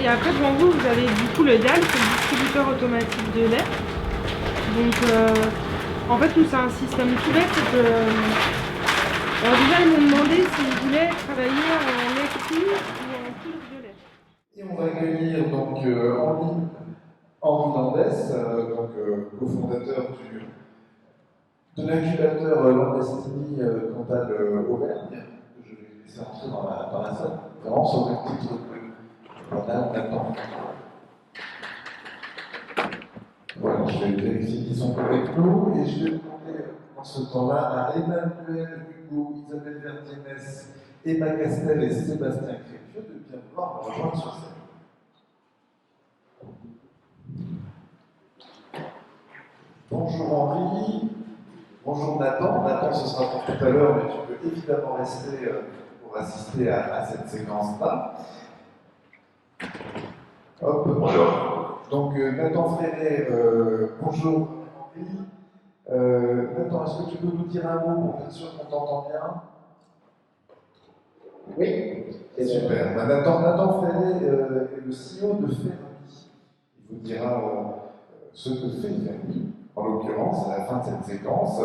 Et après, devant vous, vous avez du coup le DAL, c'est le distributeur automatique de lait. Donc, en fait, nous, c'est un système tout bête. Alors déjà, ils m'ont demandé s'ils voulaient travailler en lait cru ou en poudre de lait. Et on va accueillir donc en ligne Henri Landès, cofondateur de l'incubateur Landestini Cantal Auvergne, que je vais laisser entrer dans la salle, vraiment sur le titre que voilà, on attend. Voilà, je vais vérifier qu'ils sont avec nous et je vais demander dans ce temps-là à Emmanuel Hugo, Isabelle Verdiennes, Emma Castel et Sébastien Crépieux de bien vouloir me rejoindre sur scène. Bonjour Henri, bonjour Nathan. Nathan, ce sera pour tout à l'heure, mais tu peux évidemment rester pour assister à cette séquence-là. Hop. Bonjour. Donc Nathan Fréret, bonjour Henri. Nathan, est-ce que tu peux nous dire un mot pour être sûr qu'on t'entend bien? Oui. Super. Nathan Fréret est le CEO de Fermi. Il vous dira ce que fait Fermi, en l'occurrence, à la fin de cette séquence.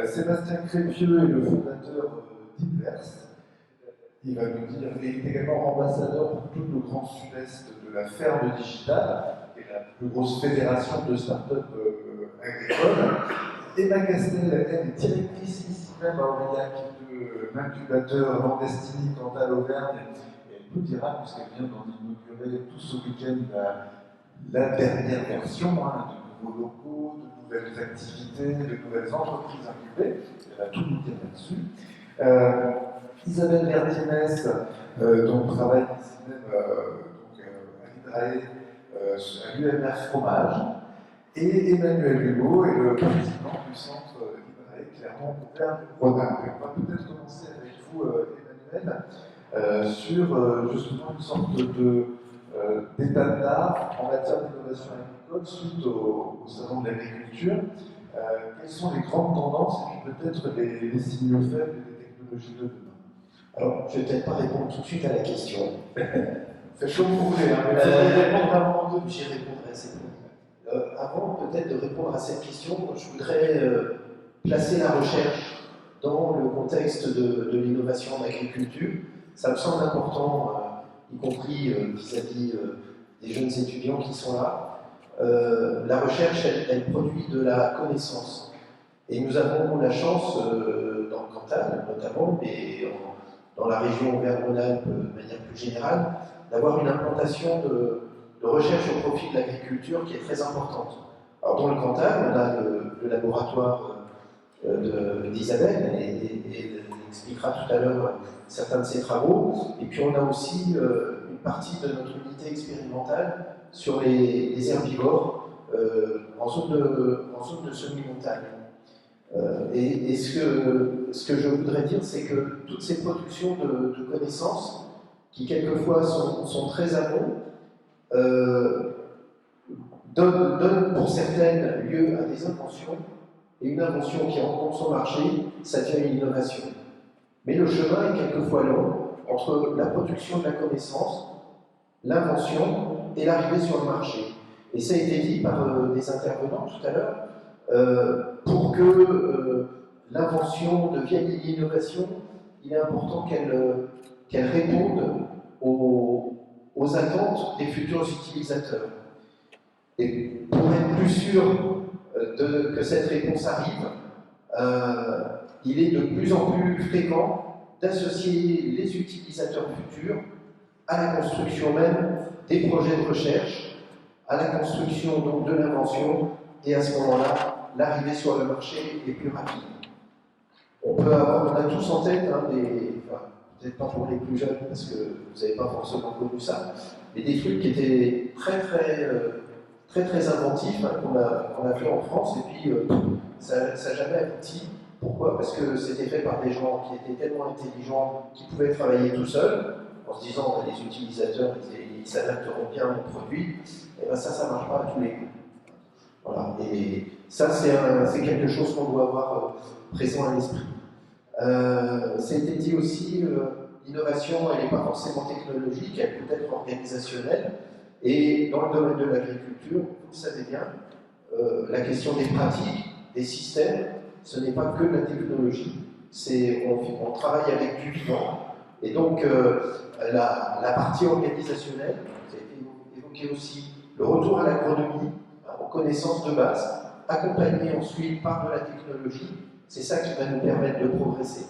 Sébastien Crépieux est le fondateur d'Inverse. Il va nous dire qu'il est également ambassadeur pour tout le Grand Sud-Est de la Ferme Digitale, qui est la plus grosse fédération de start-up agricoles. Emma Castel, elle est directrice ici même à Aurillac de l'incubateur Landestini Cantal Auvergne. Et elle nous dira, puisqu'elle vient d'en inaugurer tout ce week-end la dernière version, de nouveaux locaux, de nouvelles activités, de nouvelles entreprises incubées. Elle va tout nous dire là-dessus. Isabelle Verdiennes, donc travaille ici même à l'IDRAE, à l'UMR Fromage, et Emmanuel Hugo est le président du centre IDRAE Clermont-Auvergne-Rhône-Alpes. On va peut-être commencer avec vous, Emmanuel, sur justement une sorte d'état de l'art en matière d'innovation agricole suite au salon de l'agriculture. Quelles sont les grandes tendances et puis peut-être les signaux faibles des technologies de demain? Alors, je ne vais peut-être pas répondre tout de suite à la question. Faites comme vous voulez, hein, mais vous allez répondre à un moment donné. J'y répondrai à cette question. Avant peut-être de répondre à cette question, je voudrais placer la recherche dans le contexte de l'innovation en agriculture. Ça me semble important, y compris vis-à-vis des jeunes étudiants qui sont là. La recherche, elle produit de la connaissance. Et nous avons la chance, dans le Cantal notamment, mais dans la région Auvergne-Rhône-Alpes de manière plus générale, d'avoir une implantation de recherche au profit de l'agriculture qui est très importante. Alors dans le Cantal, on a le laboratoire d'Isabelle, et elle expliquera tout à l'heure certains de ses travaux, et puis on a aussi une partie de notre unité expérimentale sur les herbivores en zone de semi-montagne. Et ce que je voudrais dire, c'est que toutes ces productions de connaissances, qui quelquefois sont très amont, donnent pour certaines lieu à des inventions, et une invention qui rencontre son marché, ça devient une innovation. Mais le chemin est quelquefois long entre la production de la connaissance, l'invention et l'arrivée sur le marché. Et ça a été dit par des intervenants tout à l'heure. Pour que l'invention devienne une innovation, il est important qu'elle réponde aux attentes des futurs utilisateurs. Et pour être plus sûr que cette réponse arrive, il est de plus en plus fréquent d'associer les utilisateurs futurs à la construction même des projets de recherche, à la construction donc de l'invention, et à ce moment-là, l'arrivée sur le marché est plus rapide. On a tous en tête, peut-être pas pour les plus jeunes, parce que vous n'avez pas forcément connu ça, mais des trucs qui étaient très inventifs, qu'on a fait en France, et puis ça n'a jamais abouti. Pourquoi? Parce que c'était fait par des gens qui étaient tellement intelligents qu'ils pouvaient travailler tout seuls, en se disant les utilisateurs, ils s'adapteront bien au produit, et bien ça ne marche pas à tous les coups. Voilà. Et ça, c'est quelque chose qu'on doit avoir présent à l'esprit. Ça a été dit aussi, l'innovation, elle n'est pas forcément technologique, elle peut être organisationnelle. Et dans le domaine de l'agriculture, vous le savez bien, la question des pratiques, des systèmes, ce n'est pas que de la technologie, on travaille avec du vivant. Et donc, la partie organisationnelle, ça a été évoqué aussi, le retour à l'agronomie, aux connaissances de base, accompagné ensuite par de la technologie, c'est ça qui va nous permettre de progresser.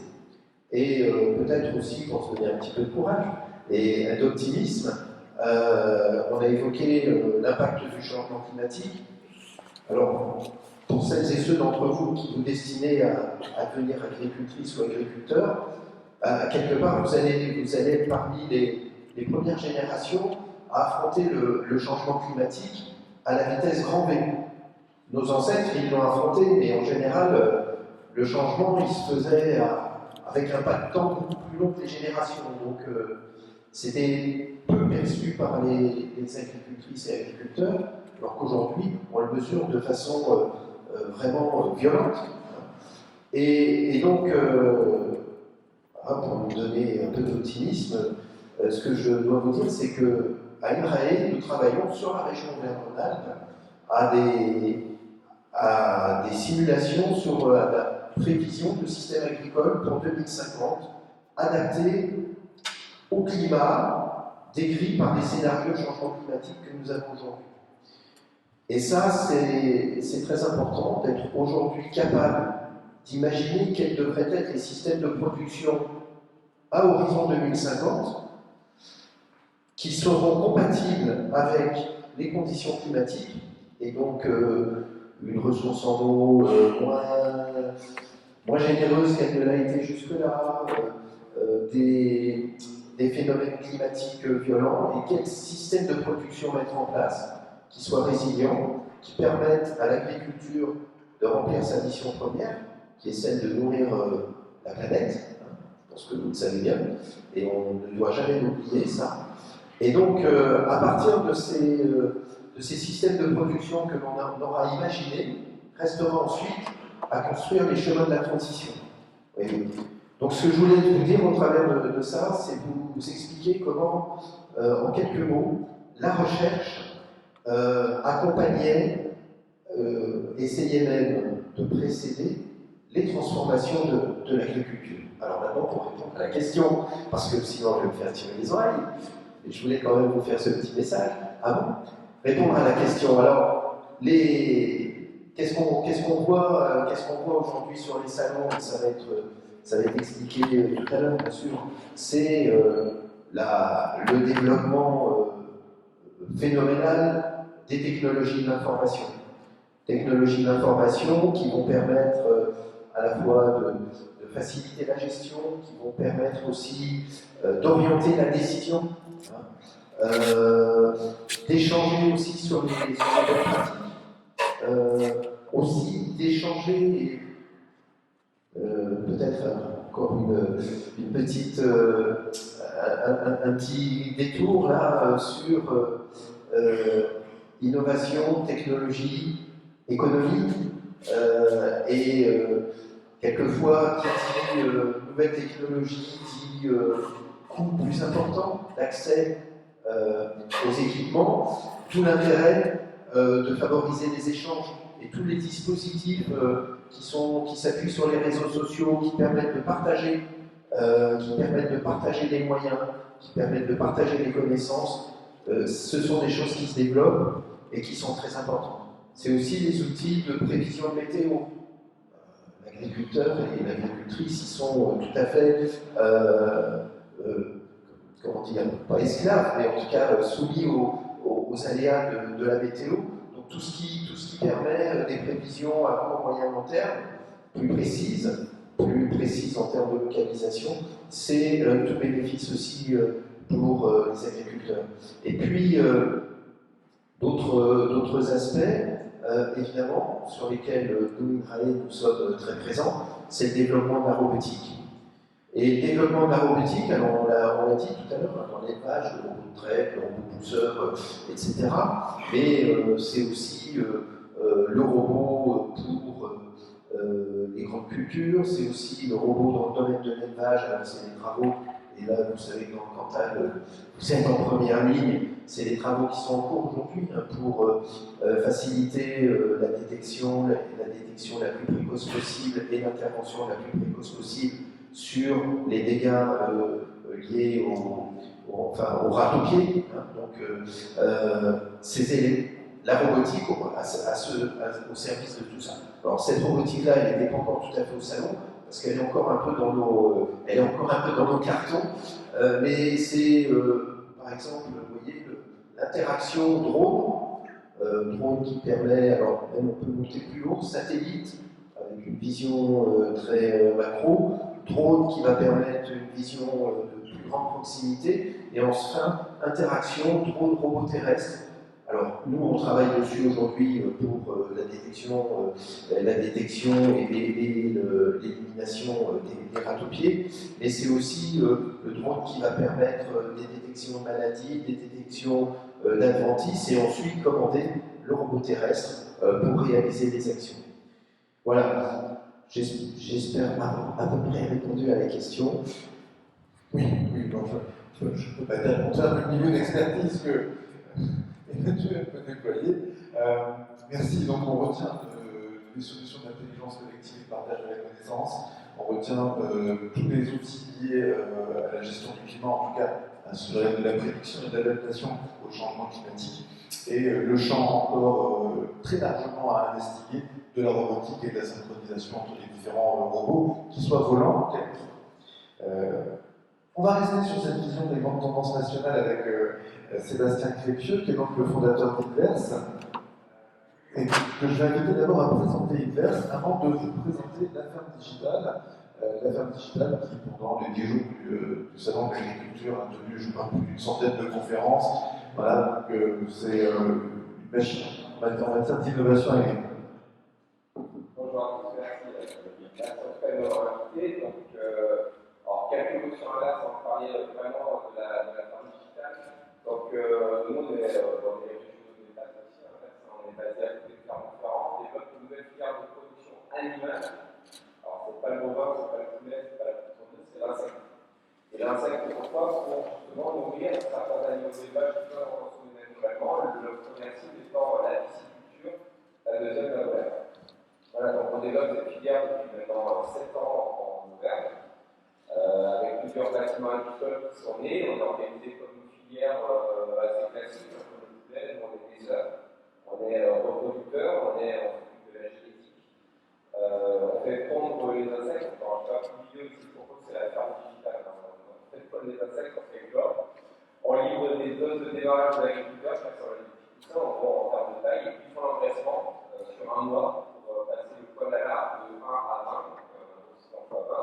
Et peut-être aussi, pour se donner un petit peu de courage et d'optimisme, on a évoqué l'impact du changement climatique. Alors, pour celles et ceux d'entre vous qui vous destinez à devenir agricultrice ou agriculteur, quelque part, vous allez être parmi les premières générations à affronter le changement climatique à la vitesse grand V. Nos ancêtres, ils l'ont affronté, mais en général, le changement, il se faisait avec un pas de temps beaucoup plus long que les générations. Donc, c'était peu perçu par les agricultrices et agriculteurs, alors qu'aujourd'hui, on le mesure de façon vraiment violente. Et donc, pour nous donner un peu d'optimisme, ce que je dois vous dire, c'est qu'à INRAE, nous travaillons sur la région Auvergne-Rhône-Alpes à des simulations sur la prévision de système agricole pour 2050, adapté au climat décrit par les scénarios de changement climatique que nous avons aujourd'hui. Et ça, c'est très important d'être aujourd'hui capable d'imaginer quels devraient être les systèmes de production à horizon 2050 qui seront compatibles avec les conditions climatiques et donc une ressource en eau moins généreuse qu'elle ne l'a été jusque-là, des phénomènes climatiques violents, et quel système de production mettre en place qui soit résilient, qui permette à l'agriculture de remplir sa mission première, qui est celle de nourrir la planète, hein, je pense que vous le savez bien, et on ne doit jamais l'oublier, ça. Et donc, à partir de ces systèmes de production que l'on aura imaginés, restera ensuite à construire les chemins de la transition. Oui. Donc, ce que je voulais vous dire au travers de ça, c'est vous expliquer comment, en quelques mots, la recherche accompagnait, essayait même de précéder les transformations de l'agriculture. Alors maintenant, pour répondre à la question, parce que sinon je vais me faire tirer les oreilles, et je voulais quand même vous faire ce petit message avant, répondre à la question. Alors, qu'est-ce qu'on voit aujourd'hui sur les salons, ça va être expliqué tout à l'heure, bien sûr, c'est le développement phénoménal des technologies de l'information. Technologies de l'information qui vont permettre à la fois de faciliter la gestion, qui vont permettre aussi d'orienter la décision, hein, d'échanger aussi sur les bonnes pratiques, aussi d'échanger, peut-être encore une petite, un petit détour là sur innovation, technologie, économie, et quelquefois qui dit nouvelle technologie, dit coût plus important d'accès aux équipements, tout l'intérêt de favoriser les échanges et tous les dispositifs qui s'appuient sur les réseaux sociaux, qui permettent de partager les moyens, qui permettent de partager les connaissances, ce sont des choses qui se développent et qui sont très importantes. C'est aussi des outils de prévision de météo. L'agriculteur et l'agricultrice, ils sont tout à fait, comment dire, pas esclaves, mais en tout cas soumis aux aléas de la météo. Donc tout ce qui permet des prévisions à court, moyen, long terme, plus précises en termes de localisation, c'est tout bénéfice aussi pour les agriculteurs. Et puis, d'autres aspects, évidemment, sur lesquels nous, INRAE, nous sommes très présents, c'est le développement de la robotique. Et le développement de la robotique, alors on l'a dit tout à l'heure, dans l'élevage, le robot de traite, le robot pousseur, etc. Mais c'est aussi le robot pour les grandes cultures, c'est aussi le robot dans le domaine de l'élevage, alors c'est des travaux Et là, vous savez que dans le Cantal, vous êtes en première ligne. C'est les travaux qui sont en cours aujourd'hui pour faciliter la détection la plus précoce possible et l'intervention la plus précoce possible sur les dégâts liés au râteau-pied. Hein. Donc, la robotique au service de tout ça. Alors, cette robotique-là, elle n'était pas encore tout à fait au salon, parce qu'elle est encore un peu dans nos cartons, mais c'est, par exemple, vous voyez, l'interaction drone qui permet, alors même on peut monter plus haut, satellite, avec une vision très macro, drone qui va permettre une vision de plus grande proximité, et enfin, interaction drone-robot terrestre. Alors, nous, on travaille dessus aujourd'hui pour la détection et l'élimination des râteaux-pieds, mais c'est aussi le drone qui va permettre des détections de maladies, des détections d'adventices, et ensuite commander le robot terrestre pour réaliser des actions. Voilà, j'espère à peu près répondu à la question. Oui, bon, je ne peux pas dire le contraire du niveau d'expertise que Emmanuel peut déployer. Merci, donc on retient les solutions d'intelligence collective, partage de la connaissance, on retient tous les outils liés à la gestion du climat, en tout cas à de la prédiction et de l'adaptation au changement climatique, et le champ encore très largement à investiguer de la robotique et de la synchronisation entre les différents robots, qu'ils soient volants, quels qu'ils soient. On va rester sur cette vision des grandes tendances nationales avec Sébastien Crépieux, qui est donc le fondateur d'Inverse, et que je vais inviter d'abord à présenter Inverse avant de vous présenter la ferme digitale. La ferme digitale qui, pendant les 10 jours du Salon de l'agriculture, a tenu, je crois, plus d'une centaine de conférences. Voilà, donc c'est une machine en matière d'innovation agricole. Bonjour à tous, merci. Merci en tout cas de m'avoir invité. Donc, alors, quelques mots sur Inverse, on va parler vraiment de la ferme digitale. Donc, nous, on est dans les régions de l'État aussi. En fait, on est basé à côté de Clermont-Ferrand. On développe une nouvelle filière de production animale. Alors, c'est pas le bovin, c'est pas le poulet, c'est pas la poissonneuse, c'est l'insecte. Et l'insecte, pourquoi? Pour justement nourrir certains animaux d'élevage qui peuvent en consommer naturellement. Le premier cible étant la pisciculture, la deuxième la volaille. Voilà, donc on développe cette filière depuis maintenant 7 ans en Auvergne, avec plusieurs bâtiments agricoles qui sont nés. On est organisé comme une filière assez classique, comme le poulet, on est des œufs, on est reproducteur, on s'occupe de la génétique. On fait pondre les insectes, alors je ne vais pas plus vidéo ici pour que c'est la ferme digitale. On fait pondre les insectes, on fait le job. On livre des doses de démarrage de l'agriculteur, ça sur la difficulté, en termes de taille, et puis ils font l'engraissement sur un mois. Passer le poids d'alarme de 1 à 20, donc 20.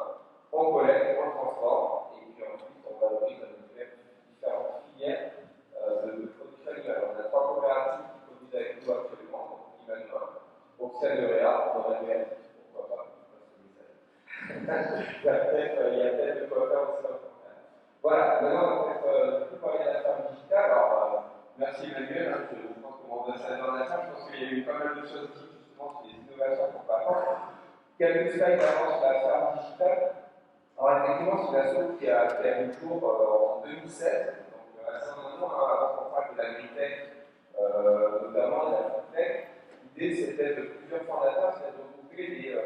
On collecte, on le transforme, et puis ensuite on valorise avec différentes filières de production animale. On a 3 coopératives qui produisent avec nous actuellement, donc Imanuin, Oxia de Réa, on a du pourquoi pas, il y a peut-être de quoi faire aussi dans le contact. Voilà, maintenant on va peut-être plus parler de la ferme digitale. Alors, merci Emmanuel, je pense que mon ambassadeur de la ferme, je pense qu'il y a eu pas mal de choses qui des innovations pour pas prendre. Quelques slides avant sur la ferme digitale. Alors effectivement, c'est une asso qui a vu le jour en 2016, donc assez maintenant, avant qu'on parle de l'agritech, notamment de la foodtech. L'idée c'était de plusieurs fondateurs, c'était de regrouper des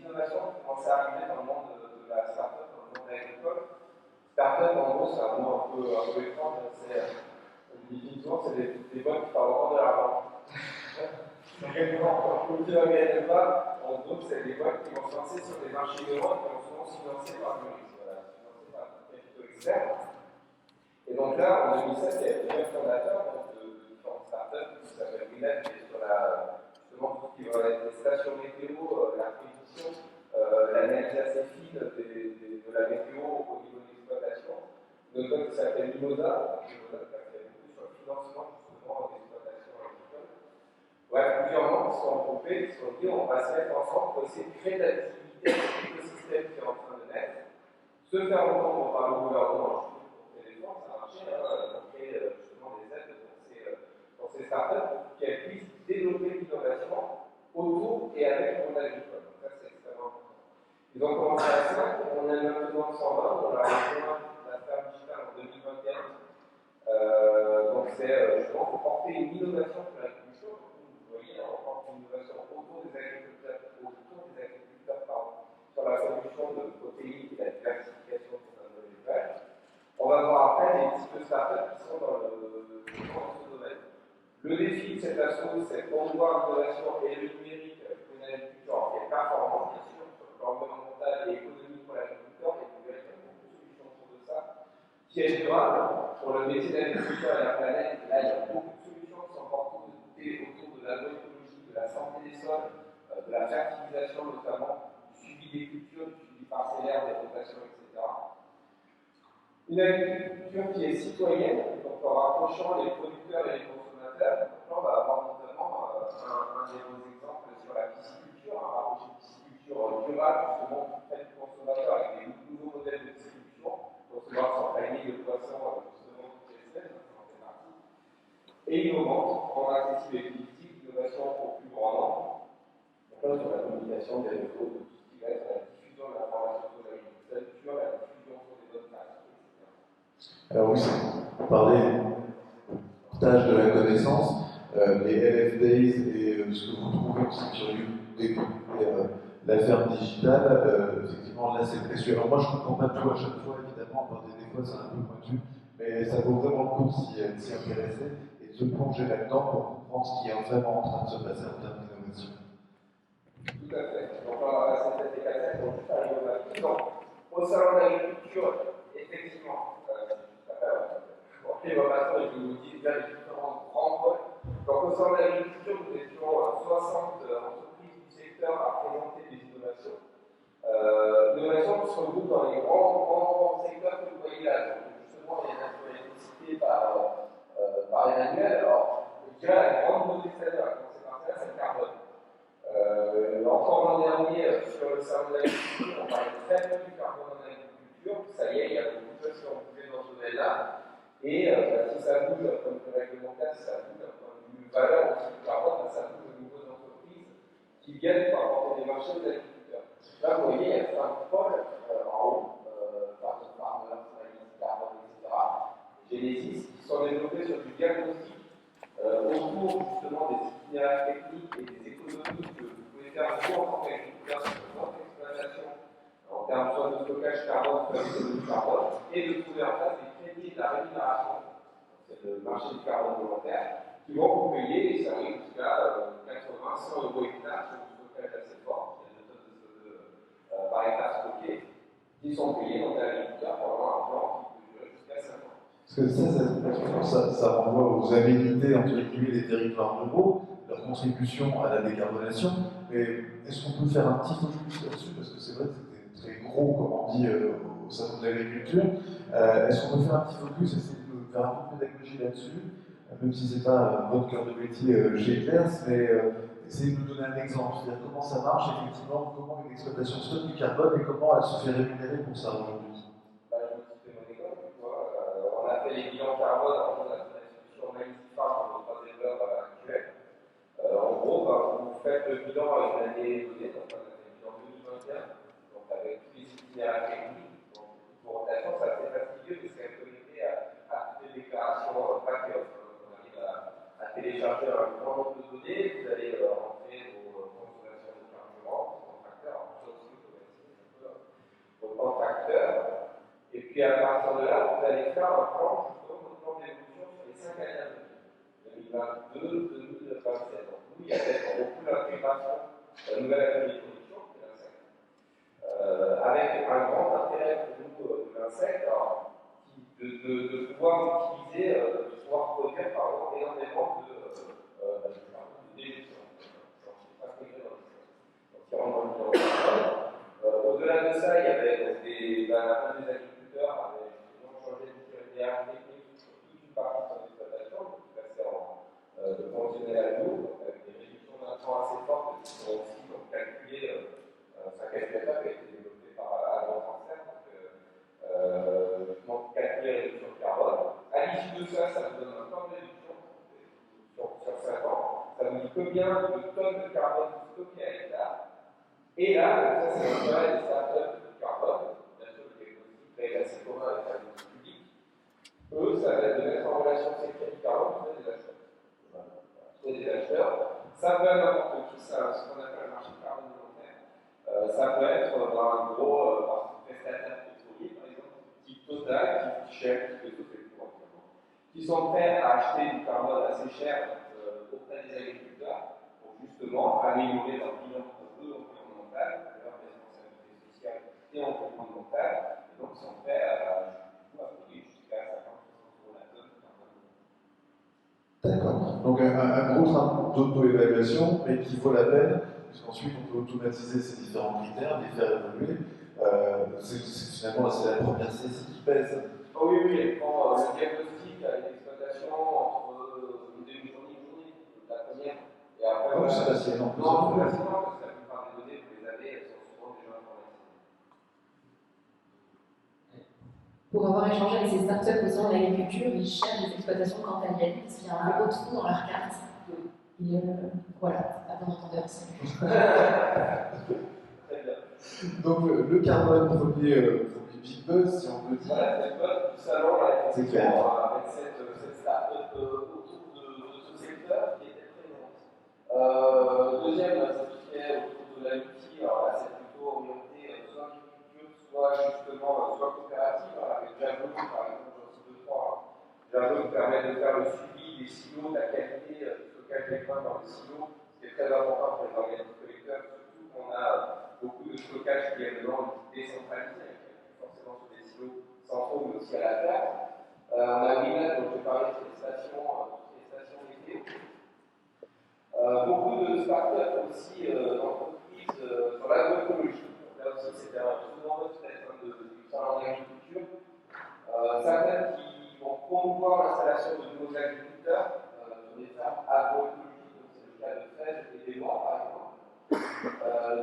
innovations qui commençaient à arriver dans le monde de la start-up, dans le monde agricole. Start-up, en gros, c'est un mot un peu étrange, définitivement, c'est des boîtes qui parlent encore de l'argent. Donc, quand vous n'organisez pas, en gros, c'est des boîtes qui vont se lancer sur des marchés innovants qui vont souvent se financer par le risque, financés par des capitaux externes. Et donc là, en 2007, il y a plusieurs fondateurs de différentes startups qui s'appellent Winnet, qui est sur justement tout ce qui va être les stations météo, la prédiction, l'analyse assez fine de la météo au niveau de l'exploitation. Une autre qui s'appelle Mimosa, qui a fait beaucoup sur le financement justement d'exploitation agricole. Ouais, plusieurs membres qui sont regroupés, qui se sont dit on va se mettre ensemble pour essayer de créer de l'activité dans l'écosystème qui est en train de naître, se faire entendre par le gouvernement, pour que les gens, ça marche, pour créer justement des aides pour ces startups pour qu'elles puissent développer l'innovation autour et avec le monde agricole. Donc ça, c'est extrêmement important. Ils ont commencé à 5, on a maintenant demande 120, on a rejoint la ferme digitale en 2021. Donc c'est justement pour porter une innovation sur l'agriculture. Vous voyez, on porte une innovation autour des agriculteurs, pardon, sur la production de protéines et la diversification de nos élevages. On va voir après les types de startups qui sont dans ce domaine. Le défi de cette asso, c'est de promouvoir l'innovation et le numérique pour une agriculture qui est performante, bien sûr, sur le plan environnemental et économique pour l'agriculteur, et vous verrez qu'il y a beaucoup de solutions autour de ça, qui est durable pour le métier d'agriculteur et la planète. Là, il y a beaucoup de solutions qui sont portées autour de l'agroécologie, de la santé des sols, de la fertilisation notamment, du suivi des cultures, du suivi parcellaire, des rotations, etc. Une agriculture qui est citoyenne, donc en rapprochant les producteurs et les consommateurs. Donc là, on va avoir notamment un des beaux exemples sur la pisciculture, un rapproché de pisciculture durable, justement, pour faire du consommateur avec des nouveaux modèles de distribution, recevoir son panier de poissons, justement, toutes les semaines, ça en fait partie. Et innovante, rendre accessible et politique, innovation au plus grand nombre. Donc là, sur la communication des réseaux, de tout ce qui va être la diffusion de l'information sur l'agriculture, la diffusion sur les bonnes pratiques. Alors oui, on parlait du partage de la connaissance, les LF Days et ce que vous trouvez aussi sur YouTube, la ferme digitale, effectivement là c'est précieux. Alors moi je ne comprends pas tout à chaque fois, évidemment, des fois c'est un peu pointu, mais ça vaut vraiment le coup de s'y intéresser et de se plonger là-dedans pour comprendre ce qui est vraiment en train de se passer en termes d'innovation. Tout à fait. Donc on va passer cette décalage pour juste arriver au matin. Donc, au salon d'agriculture, effectivement, l'innovation, et je vous dis bien les différents grands pôles. Donc au salon d'agriculture, nous étions 60 entreprises du secteur à présenter des innovations. L'innovation se regroupe dans les grands secteurs que vous voyez là. Donc, justement, il y en a qui ont été cités par Emmanuel. Alors, je dirais la grande beauté cette année, à commencer par ça, c'est le carbone. Encore l'an dernier, sur le salon de l'agriculture, on parlait très peu du carbone en agriculture. Ça y est, il y a beaucoup de choses qui ont bougé dans ce domaine-là. Et si ça bouge d'un point de vue réglementaire, si ça bouge d'un point de vue valeur aussi du carbone, ça bouge au niveau d'entreprises qui viennent pour apporter des marchés aux agriculteurs. Là, vous voyez, il y a 5 pôles en haut, Farmer, Carbone, etc. Genesis, qui sont développés sur du diagnostic autour justement des itinéraires techniques et des économies que vous pouvez faire vous en tant qu'agriculteur sur votre exploitation en termes soit de stockage carbone, soit d'économie carbone, et de trouver en place des crédits de la rémunération, c'est le marché du carbone volontaire, qui vont vous payer, et ça arrive jusqu'à 80-100 euros hectare sur du stockage assez fort, il y a 2 tonnes de CO2 par hectare stocké, qui sont payés dans l'agriculteur pendant un plan qui peut durer jusqu'à 5 ans. Parce que ça renvoie aux aménités entre guillemets des territoires ruraux, leur contribution à la décarbonation. Mais est-ce qu'on peut faire un petit focus là-dessus? Parce que c'est vrai que c'était très gros, comme on dit, au salon de l'agriculture. Est-ce qu'on peut faire un petit focus, essayer de faire un peu de pédagogie là-dessus, même si c'est pas votre cœur de métier chez Eclairs, mais essayer de nous donner un exemple, c'est-à-dire comment ça marche effectivement, comment une exploitation stocke du carbone et comment elle se fait rémunérer pour ça aujourd'hui. On a fait les bilans carbone, on a fait la solution Magnififarm pour nos 3 éleveurs actuels. En gros, vous faites le bilan à une année donnée, donc on a fait le bilan 2021, donc avec tous les itinéraires techniques. Donc, pour rotation, c'est assez fastidieux parce qu'elle est connectée à toutes les déclarations pack-off. On arrive à télécharger un grand nombre de données, vous allez rentrer vos consommations de carburant, vos tracteurs, alors ça aussi, vous pouvez essayer un peu vos tracteurs. Et puis à partir de là, vous allez faire un plan, justement, votre plan d'évolution sur les 5 années à venir, 2022, 2027. Donc, nous, il y a peut-être beaucoup d'intégration de la nouvelle année de production, de l'insecte, avec un grand intérêt pour nous de l'insecte, de pouvoir utiliser, de pouvoir produire énormément de déjection. Donc, c'est intégré dans le système. Donc, il rentre dans le bilan. Au-delà de ça, il y avait un des agriculteurs avait justement changé d'itinéraire technique sur toute une partie de son exploitation, donc il passait de conventionnel à lourd, donc avec des réductions d'intrants assez fortes qui sont aussi calculées. C'est un calculateur qui a été développé par Agro-Transfert, donc calculer la réduction de carbone. À l'issue de ça, ça vous donne un temps de réduction sur 5 ans. Ça vous dit combien de tonnes de carbone stockées à l'hectare. Et là, ça c'est l'intérêt des startups de carbone, bien sûr le ça va être de mettre en relation ces crédits carreaux, trouver des acheteurs. Trouver des acheteurs. Ça peut être n'importe qui, ça, ce qu'on appelle le marché de carbone volontaire. Ça peut être un gros prestataire pétrolier, par exemple, type Total, type Shell, type Total, qui sont prêts à acheter du carbone assez cher auprès des agriculteurs pour justement améliorer leur bilan environnemental, leur responsabilité sociale et environnementale, et donc ils sont prêts à payer jusqu'à 50% la tonne de carbone. D'accord. Donc un gros train d'auto-évaluation, mais qui vaut la peine, puisqu'ensuite on peut automatiser ces différents critères, les faire évoluer. Finalement, c'est la première saisie qui pèse. Oh oui, oui, elle prend le diagnostic avec l'exploitation entre une demi-journée et une journée, la première. Et après, Comme ça, c'est énorme. Non, plus facilement, parce que la plupart des données, vous les avez, elles sont souvent déjà informatisées. Pour avoir échangé avec ces startups au sein de l'agriculture, ils cherchent des exploitations cantaliennes parce qu'il y a un gros trou dans leur carte. Et voilà, pas bon entendeur. Très bien. Donc le carbone, premier big buzz, si on peut dire. Voilà, c'est le buzz du salon, là, C'est clair. avec cette start-up autour de ce secteur qui était présente. Deuxième, c'est tout ce qui est autour de l'agriculture. Alors là, c'est plutôt orienté soit agriculture, soit justement, soit coopérative, avec Javelot, par exemple, j'en cite deux, trois. Javelot permet de faire le suivi des silos, de la qualité du stockage des grains dans les silos, ce qui est très important pour les organismes collecteurs, surtout qu'on a beaucoup de stockage qui est maintenant décentralisé, forcément sur des silos centraux, mais aussi à la ferme. On a Winnet, dont je parlais sur les stations météo. Beaucoup de startups aussi, d'entreprises sur l'agroécologie. Là aussi, c'était souvent peut-être du salon d'agriculture. Certaines qui vont promouvoir l'installation de nouveaux agriculteurs sur des fermes agroécologiques, donc c'est le cas de Fraises et des Noix, par exemple.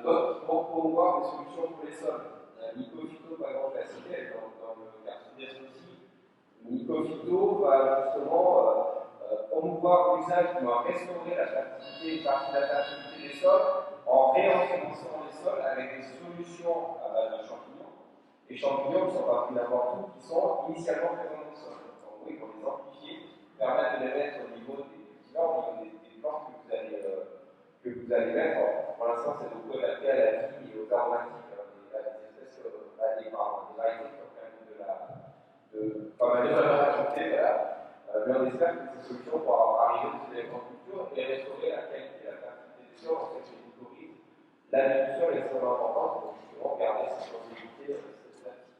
D'autres qui vont promouvoir des solutions pour les sols. Nicofito, par exemple, la cité, dans le quartier d'Est aussi. Nicofito va justement promouvoir l'usage, qui va restaurer la fertilité, une partie de la fertilité des sols, en réensemençant les sols avec des solutions à base de champignons. Les champignons qui sont pas pris n'importe où, qui sont initialement présents dans le sol. En gros, ils vont les amplifier, permettre de les mettre au niveau des cultivars, au niveau des plantes que vous allez mettre. Pour l'instant, c'est beaucoup adapté à la vie et aux aromatiques, à des espèces, à des variétés qui ont quand même pas mal de valeur ajoutée, voilà. Mais on espère que ces solutions pourront arriver dans ces agricultures et restaurer la qualité et la fertilité des sols. En fait, c'est une théorie. L'agriculture est extrêmement importante pour justement garder cette possibilité, cette fertilité.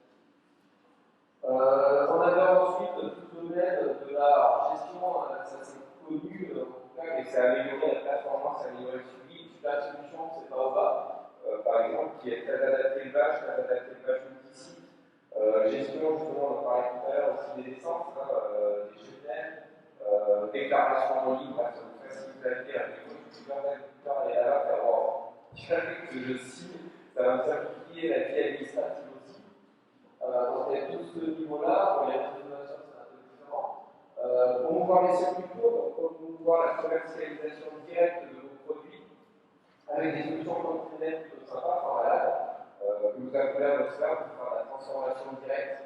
On avait ensuite tout le domaine de la gestion, ça c'est connu, en tout cas, et c'est améliorer la performance, améliorer le suivi. Une super solution, c'est Baobab, par exemple, qui est très adapté élevage, très adapté élevage multisite. Gestion, justement, on parlait tout à l'heure aussi des essences, des cheptels, déclaration en ligne, ça vous facilite la vie avec plusieurs agriculteurs et là, faire que je signe, ça va me simplifier la vie administrative aussi. Donc, il y a tout ce niveau-là, pour les réseaux d'innovation, c'est un peu différent. Promouvoir les circuits courts, donc promouvoir la commercialisation directe de vos produits avec des solutions contrôlées plutôt sympas, enfin voilà. Que vous appelez à votre faire pour faire la transformation directe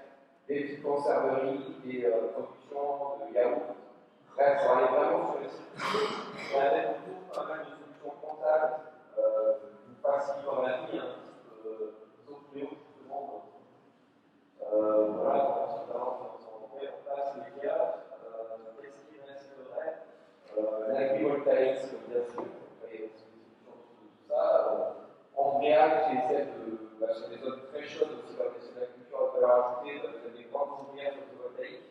des petites conserveries, des productions de yaourt. Bref, on va aller vraiment sur les circuits. On va mettre autour pas mal de solutions comptables, vous facilitant la vie, Zopléo, justement. Voilà, ensuite, on met en place les cas. Qu'est-ce qui resterait l'agrivoltaïsme, bien sûr, vous avez aussi des solutions de tout ça. En réel, qui essaie sur des zones très chaudes aussi, dans la culture de valeur ajoutée, des grandes ouvrières photovoltaïques,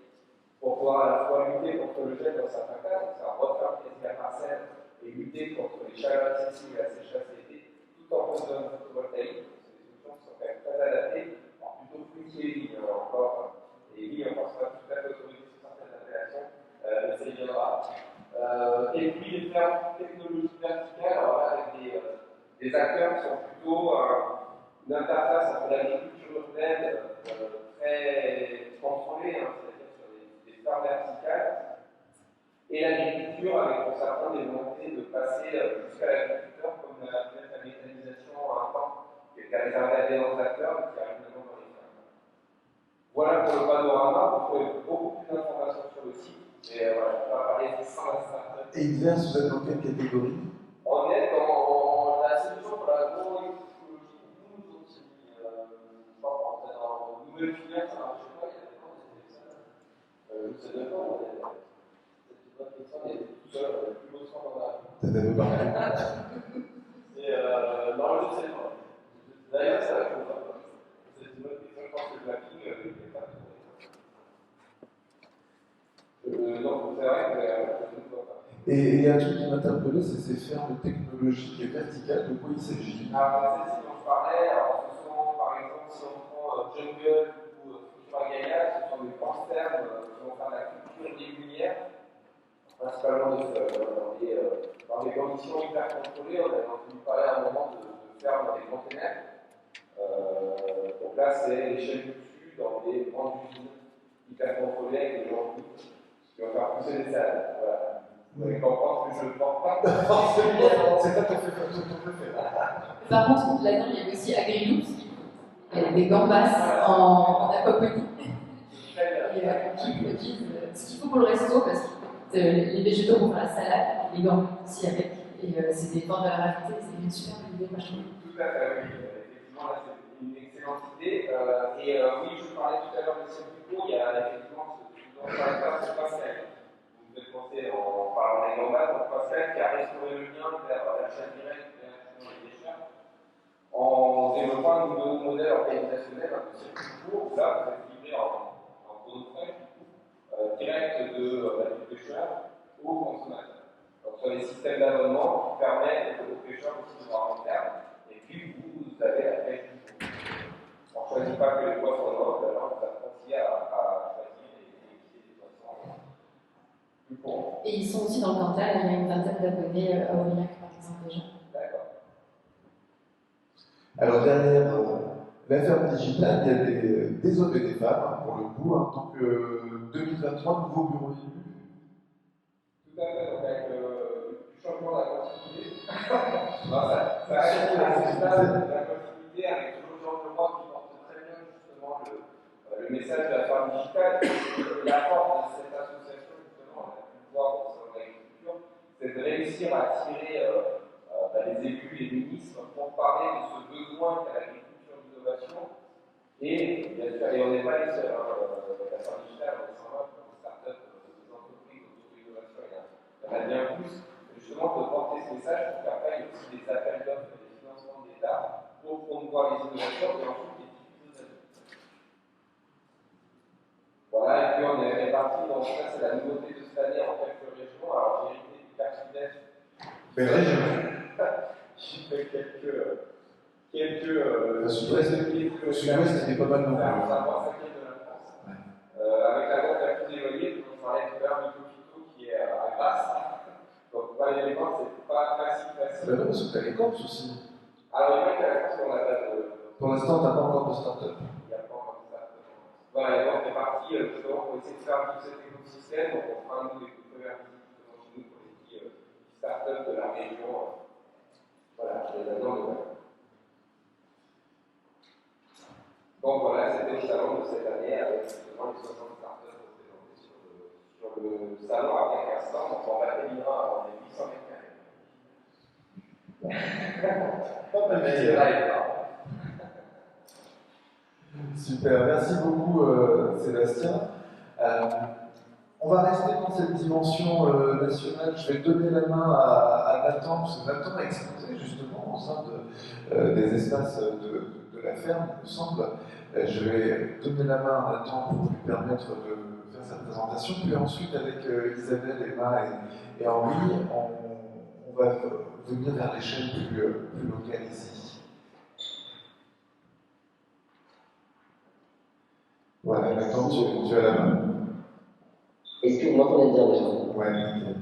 pour pouvoir à la fois lutter contre le gel dans certains cas, donc ça refaire quasi la parcelle et lutter contre les chaleurs excessives et la sécheresse l'été, tout en faisant une photovoltaïque. C'est des solutions qui sont quand même très adaptées, alors plutôt fruitiers et vignes encore, et vignes, on ne pense pas tout à fait autorisé sur certaines appellations, mais ça y viendra. Et puis les fermes technologiques verticales, alors là, avec des acteurs qui sont plutôt une interface entre l'agriculture urbaine très contrôlée, c'est-à-dire sur des fermes verticales, et l'agriculture avec pour certains des volontés de passer jusqu'à l'agriculteur, comme la méthanisation à un temps, qui était réservée à des grands acteurs, mais qui arrive maintenant dans les fermes. Voilà pour le panorama, vous trouvez beaucoup plus d'informations Mais voilà, je ne peux pas parler sans la start-up. Et Idvers, vous êtes dans quelle catégorie? On est dans la solution pour l'agroécologie. Nous aussi, je crois qu'on est dans une nouvelle filière, ça marche pas, il y a des temps, c'était ça. Je sais même pas, c'est une bonne question, on est tout seul, on est plus beau soin qu'on a. C'est un peu partout. Et non, je sais pas. D'ailleurs, ça va être c'est une bonne question, je pense que le mapping, il n'est pas trop. Donc, c'est vrai que je ne vois pas. Et il y a un truc qui m'a interpellé, c'est ces fermes technologiques et verticales. De quoi il s'agit? Alors, c'est ce dont je parlais. Alors, ce sont, par exemple, si on prend Jungle ou Futura Gaia, ce sont des grandes fermes qui vont faire de la culture légumière, principalement dans des conditions hyper contrôlées. On a entendu parler à un moment de fermes dans des containers. Donc là, c'est l'échelle du dessus dans des grandes usines hyper contrôlées avec des gens qui vont faire pousser des salades. Voilà. Vous allez comprendre que je ne pense pas forcément. C'est pas ton préféré. Par contre, là-dedans, il y a aussi Agriloops, il y a des gambas en aquaponie, qui produisent ce qu'il faut pour le resto, parce que les végétaux vont faire la salade, les gambas aussi avec, et c'est des fortes valeurs ajoutées, c'est une super bonne idée, moi je trouve. Tout à fait, oui. Effectivement, là, c'est une excellente idée. Oui, je parlais tout à l'heure de Sylvie, il y a effectivement ce dont je parlais pas, c'est Pascal. Vous me faites penser en parlant des gambas, donc Pascal qui a restauré le lien vers la chaîne directe vers les déchets, en développant un nouveau modèle organisationnel, un circuit court, où là, vous êtes livré en chronophage, direct du pêcheur au consommateur. Donc, ce sont des systèmes d'abonnement qui permettent aux pêcheurs aussi de voir en terme, et puis vous avez la pêche du jour. On ne choisit pas que les poissons nobles, alors vous apprenez à choisir des poissons plus courants. Et ils sont aussi dans le Cantal, il y a une vingtaine d'abonnés à Aurillac par exemple déjà. D'accord. Alors derrière la ferme digitale, il y a des hommes et des femmes, pour le coup, hein, donc 2023, nouveau bureau élu. Tout à fait, donc avec le changement de la continuité, ça a changé la continuité avec toujours Jean Leroy qui porte très bien justement le message de la ferme digitale. Et la force de cette association, justement, on a pu le voir au sein de l'agriculture, c'est de réussir à attirer les élus, les ministres pour parler de ce besoin qu'a l'agriculture d'innovation. Et bien sûr, et on n'est pas les seuls, la ferme digitale, on est 120 pour les startups, des entreprises autour de l'innovation, il y en a bien plus. Justement, de porter ce message pour qu'après, il y ait aussi des appels d'offres et des financements d'État pour promouvoir les innovations et ensuite les diffuser. Voilà, et puis on est répartis, donc ça c'est la nouveauté de cette année en quelques régions. Alors j'ai hérité du Cap Sud-Est. Belle région. J'ai fait quelques Le sud-ouest, c'était pas mal non plus. Ça va cinquième de la France. Ouais. Avec la vente la plus éloignée, dont je parlais tout à l'heure, Micofito, qui est à Grasse. Donc pour aller les vendre, c'est pas facile. Ben non, parce que t'as les Corses aussi. Alors il y a que la France, on a pas de. Pour l'instant, t'as pas encore de start-up. Il n'y a pas encore de start-up. Voilà, et donc on est parti justement pour essayer de faire vivre cet écosystème. Donc on fera un des premières visites justement chez nous pour les petits start-up de la région. Voilà, les anneaux. Donc voilà, c'était le salon de cette année avec justement les 60 startups représentées sur le salon avec un stand. Donc on va terminer avant les 800 mètres carrés. Pas mal, mais c'est vrai. Super, merci beaucoup Sébastien. On va rester dans cette dimension nationale. Je vais donner la main à Nathan, parce que Nathan a exposé justement au sein des espaces de la ferme, il me semble. Je vais donner la main à Nathan pour lui permettre de faire sa présentation. Puis ensuite, avec Isabelle, Emma et Henri, on va venir vers l'échelle plus locale ici. Voilà, Nathan, tu as la main. Est-ce que vous m'entendez bien déjà? Ouais, nickel.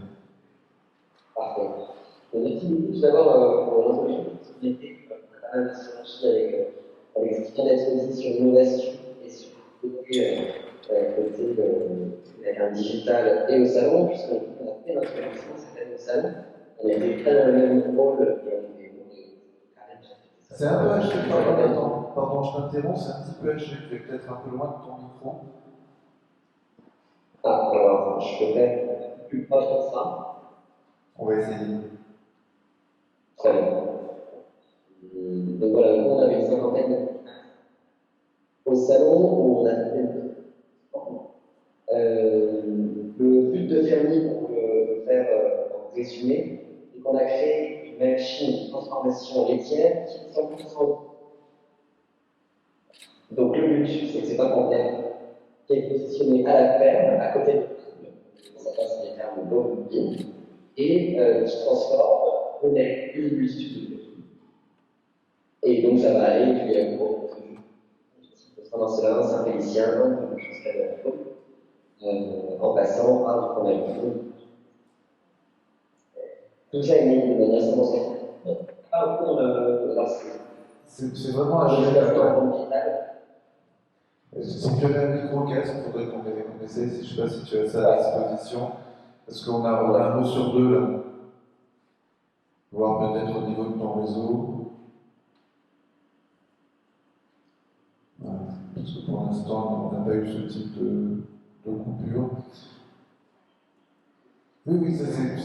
Parfait. Merci beaucoup tout d'abord pour l'introduction de cette activité. On a pas mal synergie avec ce qui vient d'être dit sur l'innovation et sur le côté avec un digital et au salon, puisqu'on a fait notre lancement cette année au salon. On a été très dans le même rôle et on a eu c'est un peu haché, pardon, je t'interromps, c'est un petit peu haché, tu es peut-être un peu loin de ton micro. Ah, alors, je peux faire plus proche de ça. On va essayer. Très bien. Donc voilà, nous, on avait une cinquantaine au salon où on a fait le but de Fermi, pour le faire en résumé, c'est qu'on a créé une machine de transformation laitière qui est 100%. Donc le but, c'est que c'est un conteneur qui est positionné à la ferme, à côté de ça passe les fermes bovines, et qui transforme le lait et l'huile du lait. Et donc ça va aller du yaourt, Saint-Marcelin, Saint-Félicien, jusqu'à la en passant par du fromage. Tout ça est mis de manière sensorielle. Pas au cours C'est vraiment un jeu d'acteur. C'est que la micro-caisse, il faudrait qu'on essaye, je ne sais pas si tu as ça à disposition, parce qu'on a un mot sur deux là. Voir peut-être au niveau de ton réseau. Voilà. Parce que pour l'instant, on n'a pas eu ce type de coupure. Oui, oui, ça c'est.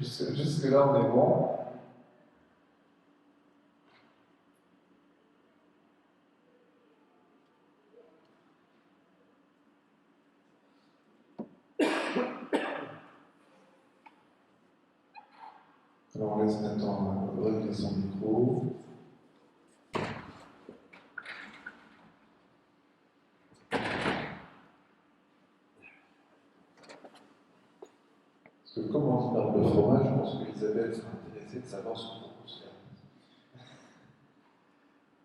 Jusque-là, on est bon. Alors, on laisse maintenant régler son micro. Parce que comme on parle de fromage, je pense qu'Isabelle sera intéressée de savoir ce qu'on propose.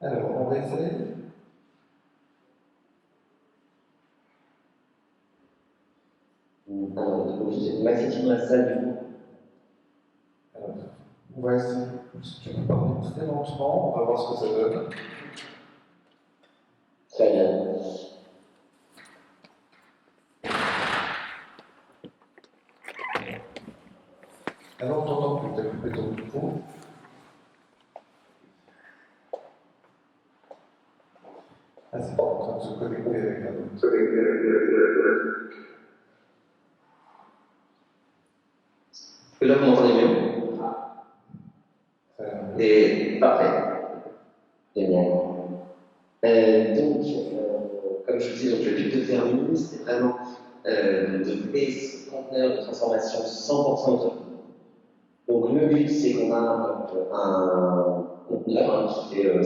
Alors, on va essayer. Alors, Maxime dans la salle, du coup. Alors, on va essayer. Je vais parler très lentement, on va voir ce que ça donne. Très bien. Alors, on t'entend que tu as coupé ton micro. Ah, c'est en train de se connecter avec un autre. Là, vous m'entendez mieux? Et parfait. Génial. Comme je vous disais, donc, le but de Fermi, c'est vraiment de créer ce conteneur de transformation 100% autonome. Donc le but, c'est qu'on a un conteneur qui fait 1,50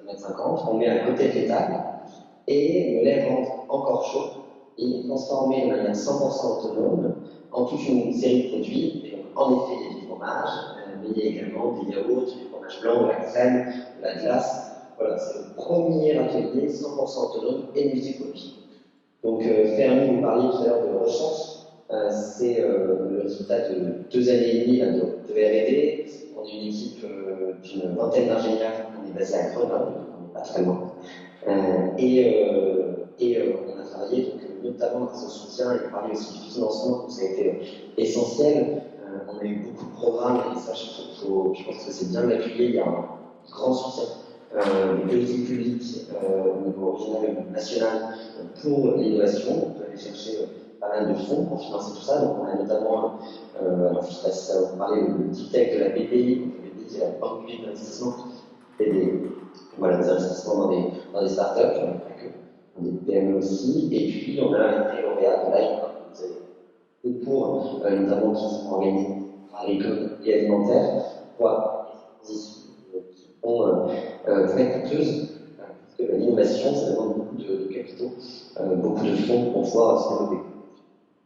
m, qu'on met à côté de l'étable, et le lait rentre encore chaud, et est transformé de manière 100% autonome en toute une série de produits. Et donc, en effet, il y a du fromage, mais il y a également des yaourts, du fromage blanc, de la crème, de la glace. Voilà, c'est le premier atelier 100% autonome et multi-produit. Donc Fermi, vous parliez tout à l'heure de recherche. C'est le résultat de 2 années et demie de R&D. On est une équipe d'une vingtaine d'ingénieurs, on est basé à Grenoble, on n'est pas très loin. On a travaillé donc, notamment grâce au soutien, et on parlait aussi du financement, donc ça a été essentiel. On a eu beaucoup de programmes, et ça je pense que c'est bien d'appuyer, il y a un grand soutien des politiques publiques au niveau régional et national pour l'innovation. On peut aller chercher pas mal de fonds pour financer tout ça. Donc on a notamment, alors je ne sais pas si ça va vous parler, le deep tech de la BPI, donc la BPI c'est la Banque publique d'investissement, et des investissements dans des startups, pas que, des PME aussi. Et puis on a été lauréat de l'AIPA, et pour notamment qui sont organisés par l'école et alimentaire, pour des transitions qui sont très coûteuses, parce que l'innovation, ça demande beaucoup de capitaux, beaucoup de fonds pour pouvoir se développer.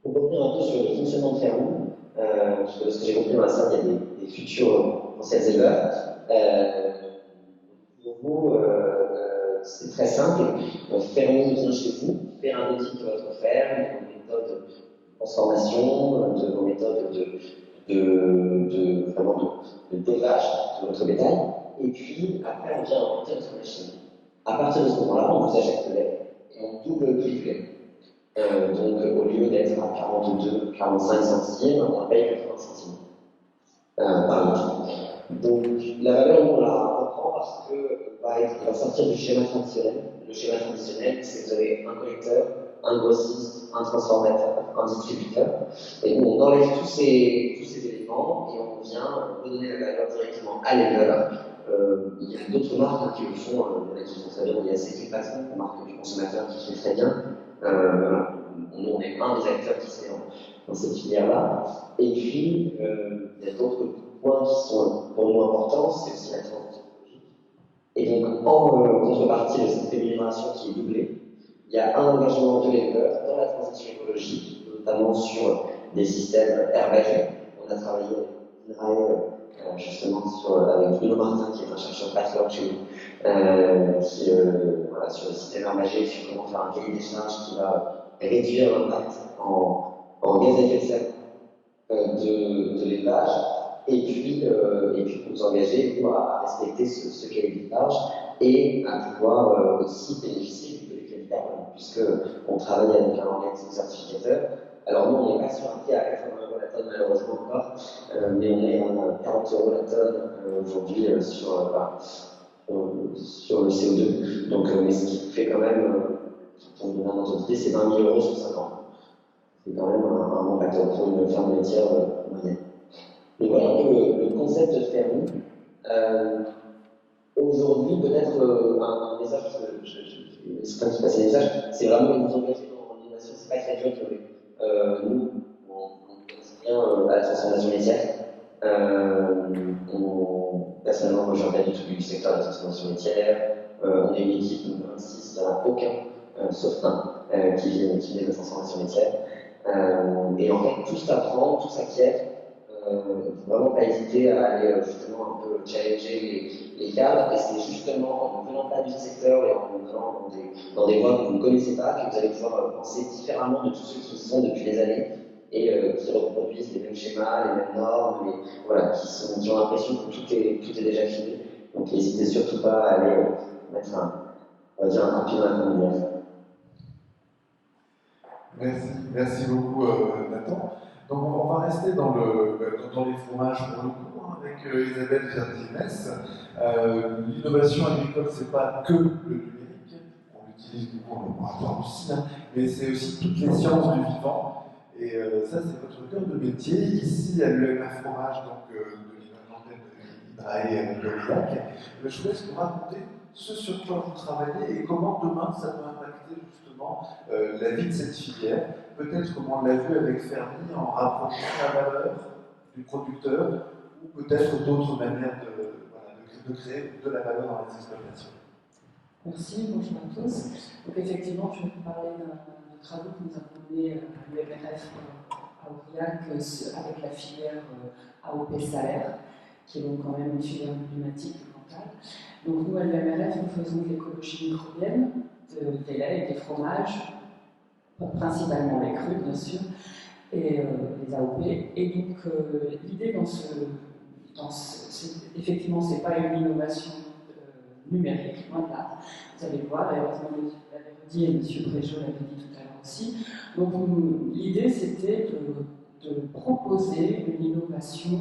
Pour revenir un peu sur le fonctionnement de Fermi, parce que ce que j'ai compris dans la salle, il y a des futurs potentiels éleveurs. Pour vous, c'est très simple. Fermi vient chez vous, faire un audit de votre ferme, de vos méthodes de transformation, de vos méthodes de d'élevage de votre bétail. Et puis, après, on vient inventer notre machine. À partir de ce moment-là, on vous achète le lait et on double le prix du lait. Donc, au lieu d'être à 42, 45 centimes, on paye 80 centimes par litre. Donc la valeur, nous, on la reprend parce que va sortir du schéma traditionnel. Le schéma traditionnel, c'est que vous avez un collecteur, un grossiste, un transformateur, un distributeur. Et nous, on enlève tous ces éléments et on vient redonner la valeur directement à l'éleveur. Il y a d'autres marques qui le font, il y en a qui font très bien. Il y a CQ Patron, une marque du consommateur qui fait très bien. Voilà. Nous, on est un des acteurs qui se met dans cette filière-là. Et puis, il y a d'autres points qui sont pour nous importants, c'est aussi la transition écologique. Et donc, en contrepartie de cette rémunération qui est doublée, il y a un engagement de l'éleveur dans la transition écologique, notamment sur des systèmes herbagés. On a travaillé avec INRAE, justement avec Bruno Martin, qui est un chercheur patron chez nous, voilà, sur les systèmes herbagés, sur comment faire un cahier des charges qui va réduire l'impact en gaz à effet de serre de l'élevage, et puis pour nous engager à respecter ce cahier des charges et à pouvoir aussi bénéficier du crédit carbone, puisqu'on travaille avec un organisme certificateur. Alors nous, on n'est pas sur un prix à 80 € la tonne malheureusement encore, mais on est à 40 € la tonne aujourd'hui sur le CO2. Donc, mais ce qui fait quand même, pour vous donner un ordre d'idée, c'est 20 000 € sur 5 ans. C'est quand même un bon facteur pour une ferme laitière moyenne. Et voilà un peu le concept de ferme. Aujourd'hui, peut-être un message, c'est pas qui passe un message, c'est vraiment de nous engager dans l'innovation. C'est pas très dur de trouver. Nous, on pense bien à la transformation laitière. Personnellement, moi, je reviens du secteur de la transformation laitière. On est une équipe de 26, il n'y en a aucun, sauf un, qui vient de la transformation laitière. Et en fait, tout s'apprend, tout s'acquiert. Vraiment pas hésiter à aller justement un peu challenger les cadres. Et c'est justement en ne venant pas du secteur et en venant dans des voies que vous ne connaissez pas que vous allez pouvoir penser différemment de tous ceux qui y sont depuis des années et qui reproduisent les mêmes schémas, les mêmes normes, voilà, qui ont l'impression que tout est déjà fini. Donc n'hésitez surtout pas à aller mettre un pied dans la fourmilière. Merci beaucoup Nathan. Donc on va rester dans les fromages pour le coup, avec Isabelle Ferdinand. L'innovation agricole, c'est pas que le numérique, on l'utilise du coup en laboratoire aussi, mais c'est aussi toutes les sciences du vivant. Et ça, c'est votre cœur de métier. Ici, à l'UMR Fromage, donc de l'antenne de l'INRAE de Aurillac. Je vous laisse nous raconter ce sur quoi vous travaillez et comment demain ça peut impacter justement la vie de cette filière. Peut-être comme on l'a vu avec Fermi, en rapprochant la valeur du producteur, ou peut-être d'autres manières de créer de la valeur dans les exploitations. Merci, bonjour à tous. Donc effectivement, je vais vous parler d'un travaux que nous avons menés à l'UMRF à Aurillac avec la filière AOP Salaire, qui est donc quand même une filière emblématique du Cantal. Donc nous, à l'UMRF, nous faisons de l'écologie microbienne, des laits et des fromages, principalement les crus, bien sûr, et les AOP. Et donc l'idée effectivement, ce n'est pas une innovation numérique, loin de là. Vous allez le voir, et heureusement, vous l'avez redit et M. Préjot l'avait dit tout à l'heure aussi. Donc l'idée, c'était de proposer une innovation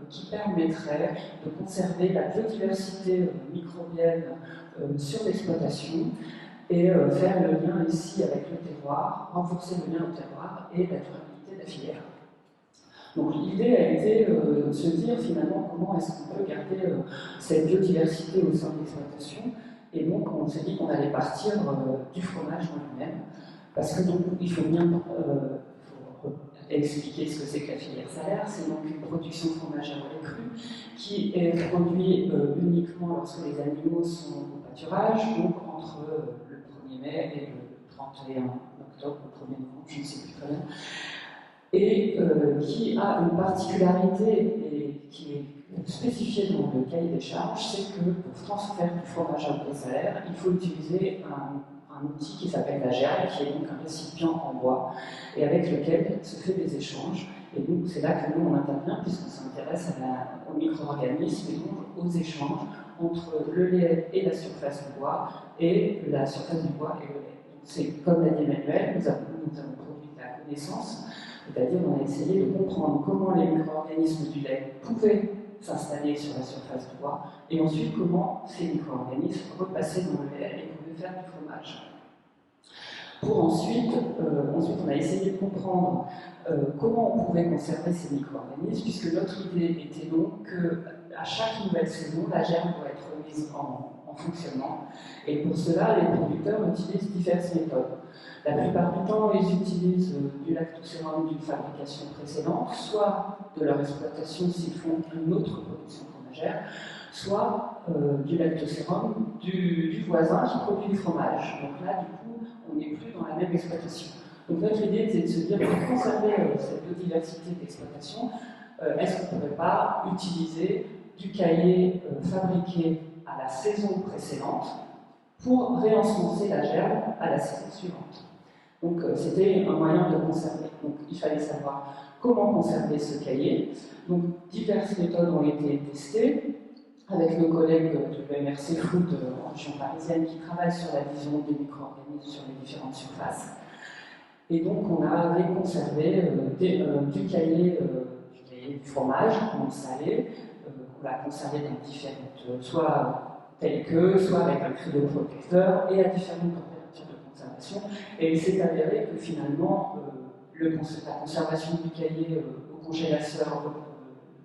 qui permettrait de conserver la biodiversité microbienne sur l'exploitation et faire le lien ici avec le terroir, renforcer le lien au terroir et la durabilité de la filière. Donc l'idée a été de se dire finalement comment est-ce qu'on peut garder cette biodiversité au sein de l'exploitation. Et donc on s'est dit qu'on allait partir du fromage en lui-même, parce que donc il faut bien expliquer ce que c'est que la filière salaire. C'est donc une production de fromage à lait cru qui est produite uniquement lorsque les animaux sont au pâturage, donc entre le 1er mai et le 31 octobre, le 1er novembre, je ne sais plus très bien, et qui a une particularité et qui est spécifiée dans le cahier des charges, c'est que pour faire du fromage à lait salaire, il faut utiliser un outil qui s'appelle la gerbe, qui est donc un récipient en bois, et avec lequel se fait des échanges. Et donc c'est là que nous on intervient, puisqu'on s'intéresse aux micro-organismes et donc aux échanges entre le lait et la surface du bois, et la surface du bois et le lait. C'est comme l'a dit Emmanuel, nous avons produit de la connaissance, c'est-à-dire on a essayé de comprendre comment les micro-organismes du lait pouvaient s'installer sur la surface du bois, et ensuite comment ces micro-organismes repassaient dans le lait et pouvaient faire du fromage. Pour ensuite, on a essayé de comprendre comment on pouvait conserver ces micro-organismes, puisque notre idée était donc qu'à chaque nouvelle saison, la germe doit être remise en fonctionnement. Et pour cela, les producteurs utilisent diverses méthodes. La plupart du temps, ils utilisent du lactosérum d'une fabrication précédente, soit de leur exploitation s'ils font une autre production fromagère, soit du lactosérum du voisin qui produit du fromage. Donc là, du coup, on n'est plus dans la même exploitation. Donc notre idée, c'est de se dire, pour conserver cette biodiversité d'exploitation, est-ce qu'on ne pourrait pas utiliser du caillé fabriqué à la saison précédente pour réensemencer la germe à la saison suivante. Donc c'était un moyen de conserver. Donc il fallait savoir comment conserver ce caillé. Donc diverses méthodes ont été testées avec nos collègues de l'EMRC Food en région parisienne qui travaillent sur la vision des micro-organismes sur les différentes surfaces. Et donc on avait conservé du caillé du fromage non salé, on l'a conservé dans différentes, soit tel que, soit avec un cryoprotecteur et à différentes températures de conservation. Et il s'est avéré que finalement, la conservation du caillé au congélateur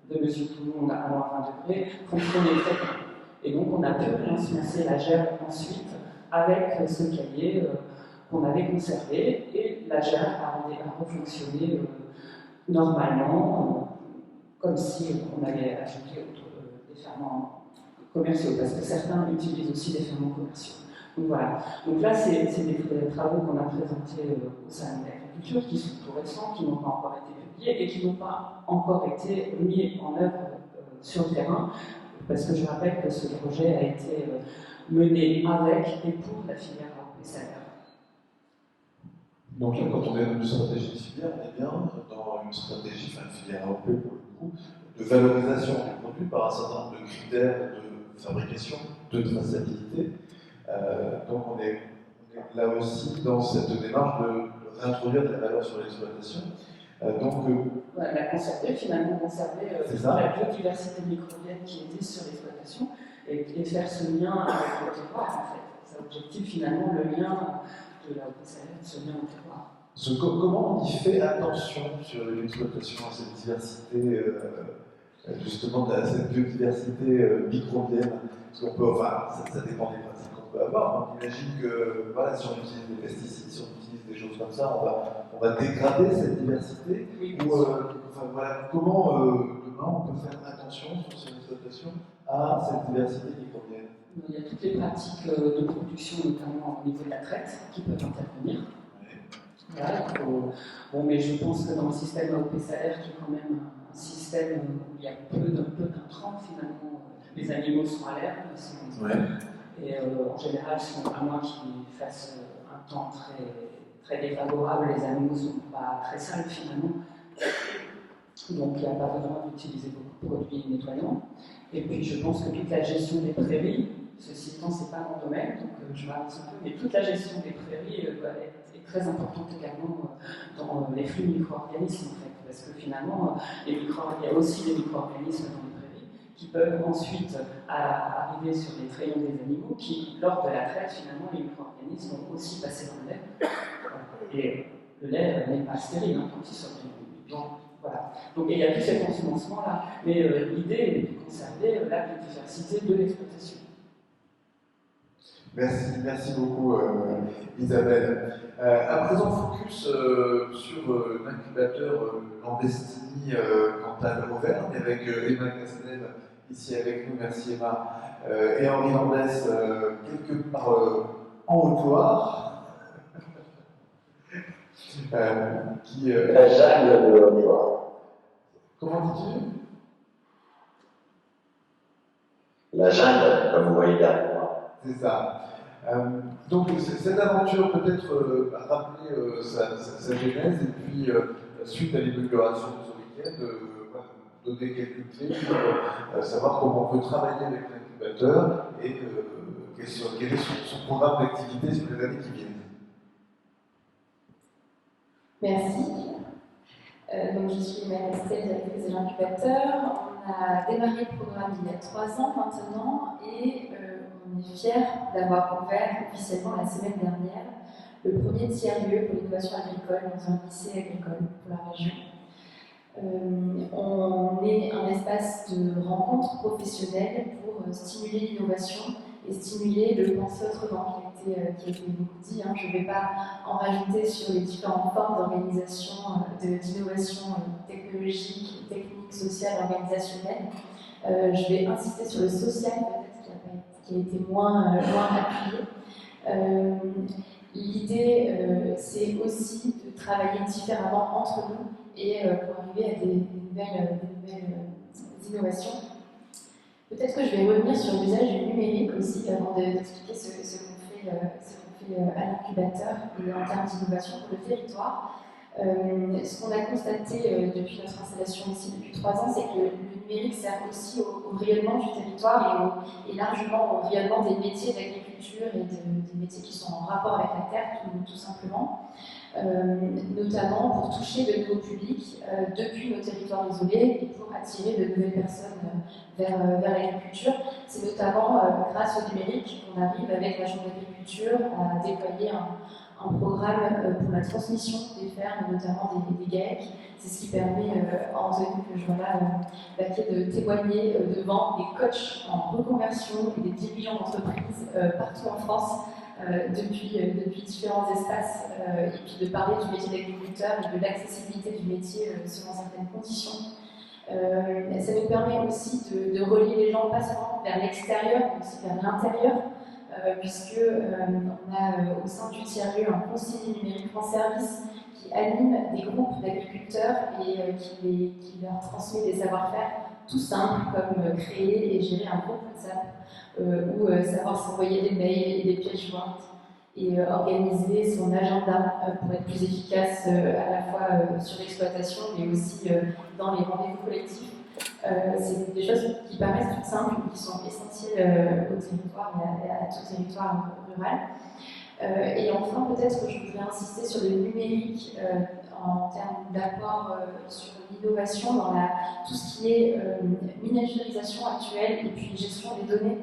de Monsieur Tout-le-Monde à moins 20 degrés fonctionnait très bien. Et donc on a pu ensemencer la germe ensuite avec ce caillé qu'on avait conservé et la germe a refonctionné normalement, comme si on avait ajouté des ferments commerciaux, parce que certains utilisent aussi des ferments commerciaux. Donc voilà. Donc là, c'est des travaux qu'on a présentés au Salon de l'Agriculture, qui sont tout récents, qui n'ont pas encore été publiés et qui n'ont pas encore été mis en œuvre sur le terrain, parce que je rappelle que ce projet a été mené avec et pour la filière AOP-Salaire. Donc là, quand on est dans une stratégie de filière, on est bien dans une stratégie, enfin une filière AOP pour le coup, de valorisation du produit par un certain nombre de critères de fabrication, de traçabilité. Donc on est là aussi dans cette démarche de réintroduire de la valeur sur l'exploitation. La conserver, finalement conserver la biodiversité microbienne qui était sur l'exploitation et faire ce lien avec le terroir en fait. C'est l'objectif finalement, le lien de la AOP-Salaire, ce lien au terroir. Comment on y fait attention sur l'exploitation à cette diversité, justement de cette biodiversité microbienne? Parce qu'on peut, enfin, ça dépend des pratiques qu'on peut avoir. On imagine que voilà, si on utilise des pesticides, si on utilise des choses comme ça, on va dégrader cette diversité. Oui, Enfin, voilà, comment demain on peut faire attention sur cette exploitation à cette diversité microbienne? Il y a toutes les pratiques de production, notamment au niveau de la traite, qui peuvent intervenir. Voilà, bon, mais je pense que dans le système AOP-Salaire, qui est quand même un système où il y a peu d'intrants, finalement, les animaux sont à l'herbe, et en général, à moins qu'ils fassent un temps très défavorable, les animaux ne sont pas très sales finalement. Donc il n'y a pas besoin d'utiliser beaucoup de produits nettoyants. Et puis je pense que toute la gestion des prairies, ceci étant, ce n'est pas mon domaine, donc je m'avance un peu, mais toute la gestion des prairies est très importante également dans les flux micro-organismes en fait, parce que finalement, il y a aussi des micro-organismes dans les prairies qui peuvent ensuite arriver sur les trayons des animaux qui, lors de la traite, finalement, les micro-organismes vont aussi passer dans le lait. Et le lait n'est pas stérile quand il sort du blanc. Voilà. Donc il y a tout cet ensemencement-là. Mais l'idée est de conserver la biodiversité de l'exploitation. Merci beaucoup Isabelle. À présent, focus sur l'incubateur Landestini Cantal-Auvergne avec Emma Castel ici avec nous, merci Emma, et Henri Landès quelque part en Haute-Loire. La jungle de Haute-Loire. Comment dis-tu? La jungle, comme vous voyez derrière moi. C'est ça. Donc cette aventure peut-être rappeler sa genèse et puis suite à l'inauguration de ce week-end, donner quelques clés pour savoir comment on peut travailler avec l'incubateur et quel est son programme d'activité sur les années qui viennent. Merci. Donc je suis Emma Castel, directrice de l'incubateur. On a démarré le programme il y a 3 ans maintenant et on est fiers d'avoir ouvert officiellement la semaine dernière le premier tiers-lieu pour l'innovation agricole dans un lycée agricole pour la région. On est un espace de rencontre professionnelle pour stimuler l'innovation et stimuler le penser autrement, qui a été beaucoup dit. Je ne vais pas en rajouter sur les différentes formes d'organisation, d'innovation technologique, technique, sociale, organisationnelle. Je vais insister sur le social, peut-être qui a été moins appuyé. L'idée, c'est aussi de travailler différemment entre nous et pour arriver à des nouvelles innovations. Peut-être que je vais revenir sur l'usage du numérique aussi avant d'expliquer ce qu'on fait à l'incubateur et en termes d'innovation pour le territoire. Ce qu'on a constaté depuis notre installation ici depuis 3 ans, c'est que le numérique sert aussi au rayonnement du territoire et largement au rayonnement des métiers d'agriculture et des métiers qui sont en rapport avec la terre, tout simplement. Notamment pour toucher de nouveaux publics depuis nos territoires isolés et pour attirer de nouvelles personnes vers l'agriculture. C'est notamment grâce au numérique qu'on arrive avec la Chambre d'agriculture à déployer un programme pour la transmission des fermes, notamment des GAEC. C'est ce qui permet à Anthony, que je vois là, de témoigner devant des coachs en reconversion et des dirigeants d'entreprises partout en France depuis différents espaces et puis de parler du métier d'agriculteur et de l'accessibilité du métier selon certaines conditions. Ça nous permet aussi de relier les gens pas seulement vers l'extérieur, mais aussi vers l'intérieur. Puisque on a au sein du tiers-lieu un conseiller numérique en service qui anime des groupes d'agriculteurs et qui leur transmet des savoir-faire tout simples comme créer et gérer un groupe WhatsApp ou savoir s'envoyer des mails et des pièces jointes et organiser son agenda pour être plus efficace à la fois sur l'exploitation mais aussi dans les rendez-vous collectifs. C'est des choses qui paraissent toutes simples, qui sont essentielles au territoire et à tout territoire rural. Et enfin, peut-être que je voudrais insister sur le numérique en termes d'apport sur l'innovation dans tout ce qui est miniaturisation actuelle et puis gestion des données,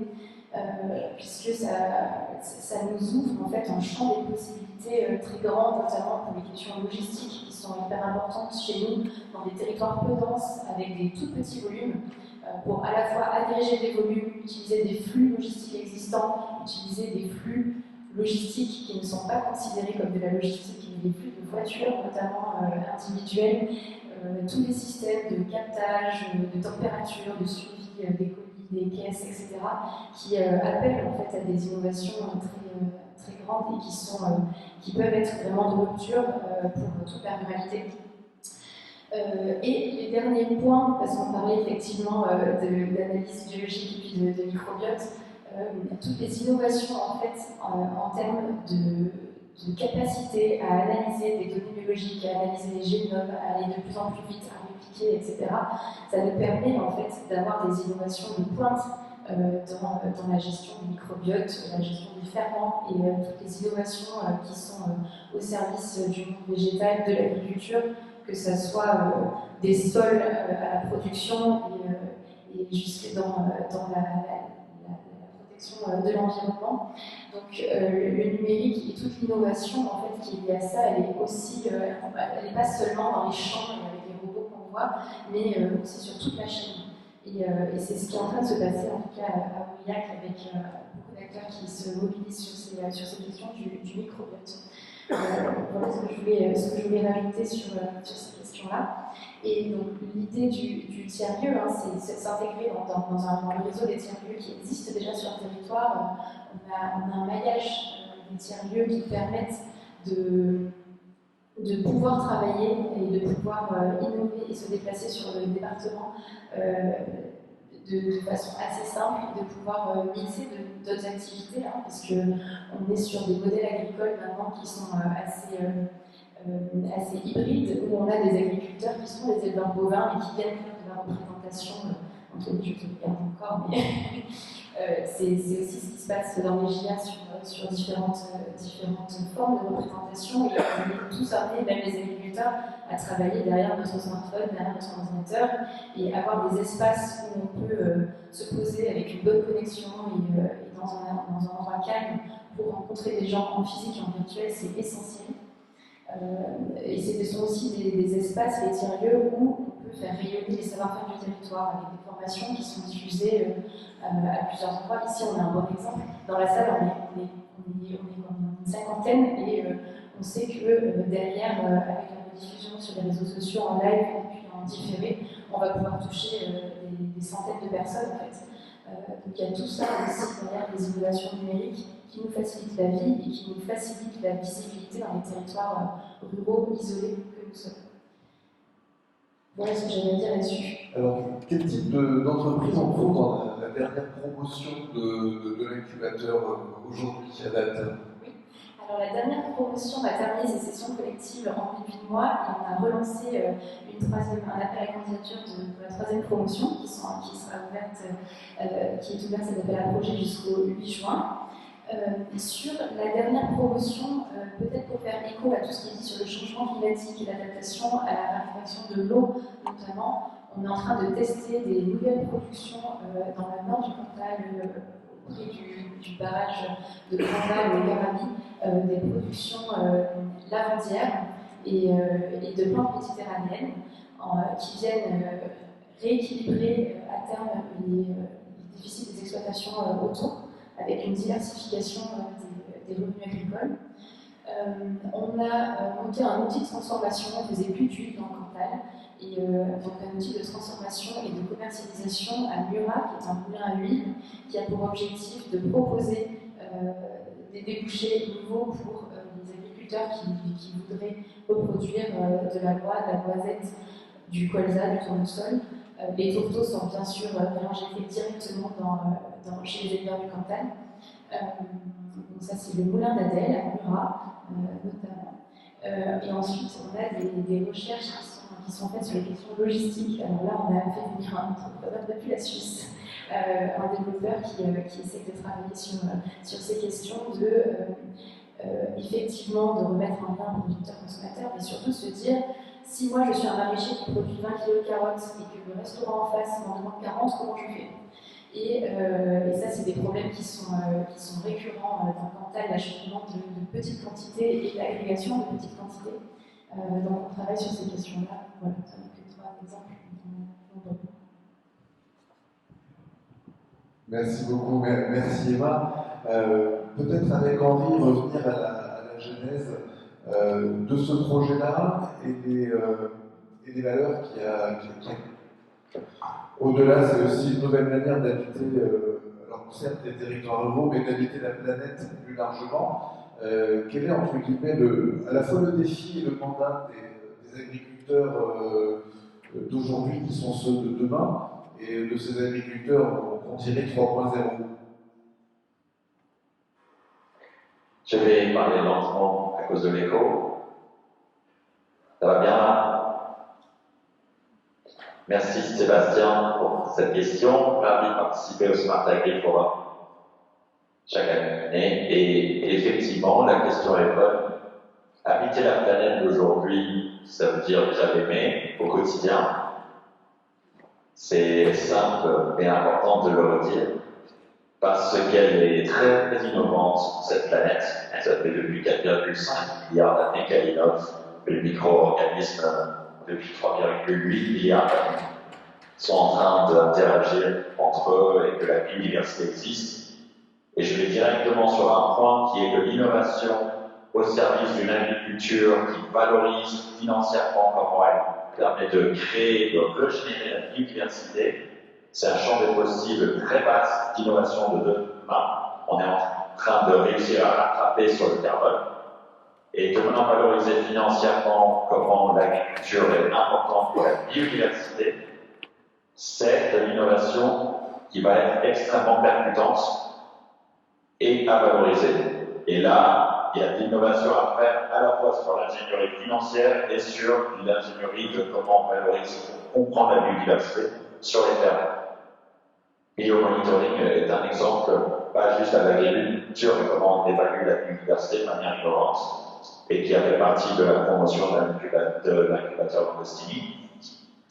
puisque ça nous ouvre en fait un champ des possibilités très grand, notamment pour les questions logistiques qui sont hyper importantes chez nous, dans des territoires peu denses, avec des tout petits volumes, pour à la fois agréger des volumes, utiliser des flux logistiques existants, utiliser des flux logistiques qui ne sont pas considérés comme de la logistique, mais des flux de voitures, notamment individuels, tous les systèmes de captage, de température, de suivi des colis, des caisses, etc., qui appellent en fait à des innovations très grandes et qui peuvent être vraiment de rupture pour toute la ruralité. Et les derniers points, parce qu'on parlait effectivement d'analyse biologique et puis de microbiote, toutes les innovations en fait en termes de capacité à analyser des données biologiques, à analyser les génomes, à aller de plus en plus vite, à répliquer, etc. Ça nous permet en fait d'avoir des innovations de pointe dans la gestion du microbiote, la gestion des ferments et toutes les innovations qui sont au service du monde végétal, de l'agriculture, que ce soit des sols à la production et jusque dans la protection de l'environnement. Donc le numérique et toute l'innovation en fait qui est liée à ça, elle est aussi, elle n'est pas seulement dans les champs et avec les robots qu'on voit, mais aussi sur toute la chaîne. Et c'est ce qui est en train de se passer en tout cas à Aurillac avec beaucoup d'acteurs qui se mobilisent sur ces questions du microbiote. Voilà ce que je voulais rajouter sur ces questions-là. Et donc l'idée du tiers-lieu, c'est de s'intégrer dans le réseau des tiers-lieux qui existent déjà sur le territoire. On a un maillage des tiers-lieux qui permettent de pouvoir travailler et de pouvoir innover et se déplacer sur le département de façon assez simple, de pouvoir mixer d'autres activités, parce qu'on est sur des modèles agricoles maintenant qui sont assez hybrides, où on a des agriculteurs qui sont des éleveurs bovins et qui viennent faire de la représentation, Anthony, je te regarde encore, mais C'est aussi ce qui se passe dans les JA sur différentes formes de représentation. Et on est tous amenés, même les agriculteurs, à travailler derrière notre smartphone, derrière notre ordinateur, et avoir des espaces où on peut se poser avec une bonne connexion et dans un endroit calme pour rencontrer des gens en physique et en virtuel, c'est essentiel. Et ce sont aussi des espaces, les tiers-lieux, où on peut faire rayonner les savoir-faire du territoire avec des formations qui sont diffusées à plusieurs endroits. Ici, on a un bon exemple. Dans la salle, on est une cinquantaine et on sait que derrière, avec la rediffusion sur les réseaux sociaux en live et puis en différé, on va pouvoir toucher des centaines de personnes en fait. Donc il y a tout ça aussi derrière les innovations numériques qui nous facilitent la vie et qui nous facilitent la visibilité dans les territoires ruraux isolés que nous sommes. Voilà ce que j'avais à dire là-dessus. Alors, quel type d'entreprise on trouve dans la dernière promotion de l'incubateur aujourd'hui à date? Oui. Alors la dernière promotion a terminé ses sessions collectives en début de mois et on a relancé un appel à candidature pour la troisième promotion qui est ouverte, cet appel à projet jusqu'au 8 juin. Sur la dernière promotion, peut-être pour faire écho à tout ce qui est dit sur le changement climatique et l'adaptation à la raréfaction de l'eau notamment, on est en train de tester des nouvelles productions dans le nord du Cantal, près du barrage de Grandval au Garabie, des productions lavandières et de plantes méditerranéennes qui viennent rééquilibrer à terme les déficits des exploitations autour, avec une diversification des revenus agricoles. On a monté un outil de transformation, on faisait plus d'huile dans le Cantal, et donc un outil de transformation et de commercialisation à Murat, qui est un moulin à huile, qui a pour objectif de proposer des débouchés nouveaux pour les agriculteurs qui voudraient reproduire de la noix, de la noisette, du colza, du tournesol. Les tourteaux sont bien sûr réinjectés directement chez les éleveurs du Cantal. Donc ça c'est le moulin d'Adèle à Murat notamment. Et ensuite on a des recherches qui sont faites sur les questions logistiques. Alors là on a fait venir un entrepreneur depuis la Suisse, un développeur qui essaie de travailler sur ces questions effectivement de remettre en lien producteur-consommateur, mais surtout de se dire si moi je suis un maraîcher qui produit 20 kg de carottes et que le restaurant en face m'en demande 40, comment je fais? Et ça, c'est des problèmes qui sont récurrents dans le Cantal, l'acheminement de petites quantités et l'agrégation de petites quantités. Donc on travaille sur ces questions-là. Voilà, ça n'est que 3 exemples. Merci beaucoup, merci Emma. Peut-être avec Henri, revenir à la genèse de ce projet-là et des valeurs qu'il y a. Au-delà, c'est aussi une nouvelle manière d'habiter, alors certes les territoires ruraux, mais d'habiter la planète plus largement. Quel est, entre guillemets, à la fois le défi et le mandat des agriculteurs d'aujourd'hui qui sont ceux de demain, et de ces agriculteurs qu'on dirait 3.0? Je vais parler lentement à cause de l'écho. Ça va bien là? Merci Sébastien pour cette question. Ravi de participer au Smart Agri Forum chaque année. Et effectivement, la question est bonne. Habiter la planète d'aujourd'hui, ça veut dire déjà l'aimer au quotidien. C'est simple mais important de le redire. Parce qu'elle est très innovante, cette planète. Ça fait depuis 4,5 milliards d'années qu'elle innove. Les micro-organismes, depuis 3,8 milliards d'années, sont en train d'interagir entre eux et que la biodiversité existe. Et je vais directement sur un point qui est de l'innovation au service d'une agriculture qui valorise financièrement comment elle permet de créer et de régénérer la biodiversité. C'est un champ des possibles très vaste d'innovation de demain. On est en train de réussir à rattraper sur le carbone. Et demain, valoriser financièrement comment l'agriculture est importante pour la biodiversité, c'est de l'innovation qui va être extrêmement percutante et à valoriser. Et là, il y a de l'innovation à faire à la fois sur l'ingénierie financière et sur l'ingénierie de comment on valorise, comprendre la biodiversité sur les terres. Biomonitoring est un exemple, pas juste à l'agriculture, mais comment on évalue la biodiversité de manière innovante, et qui a fait partie de la promotion de l'incubateur Destiny.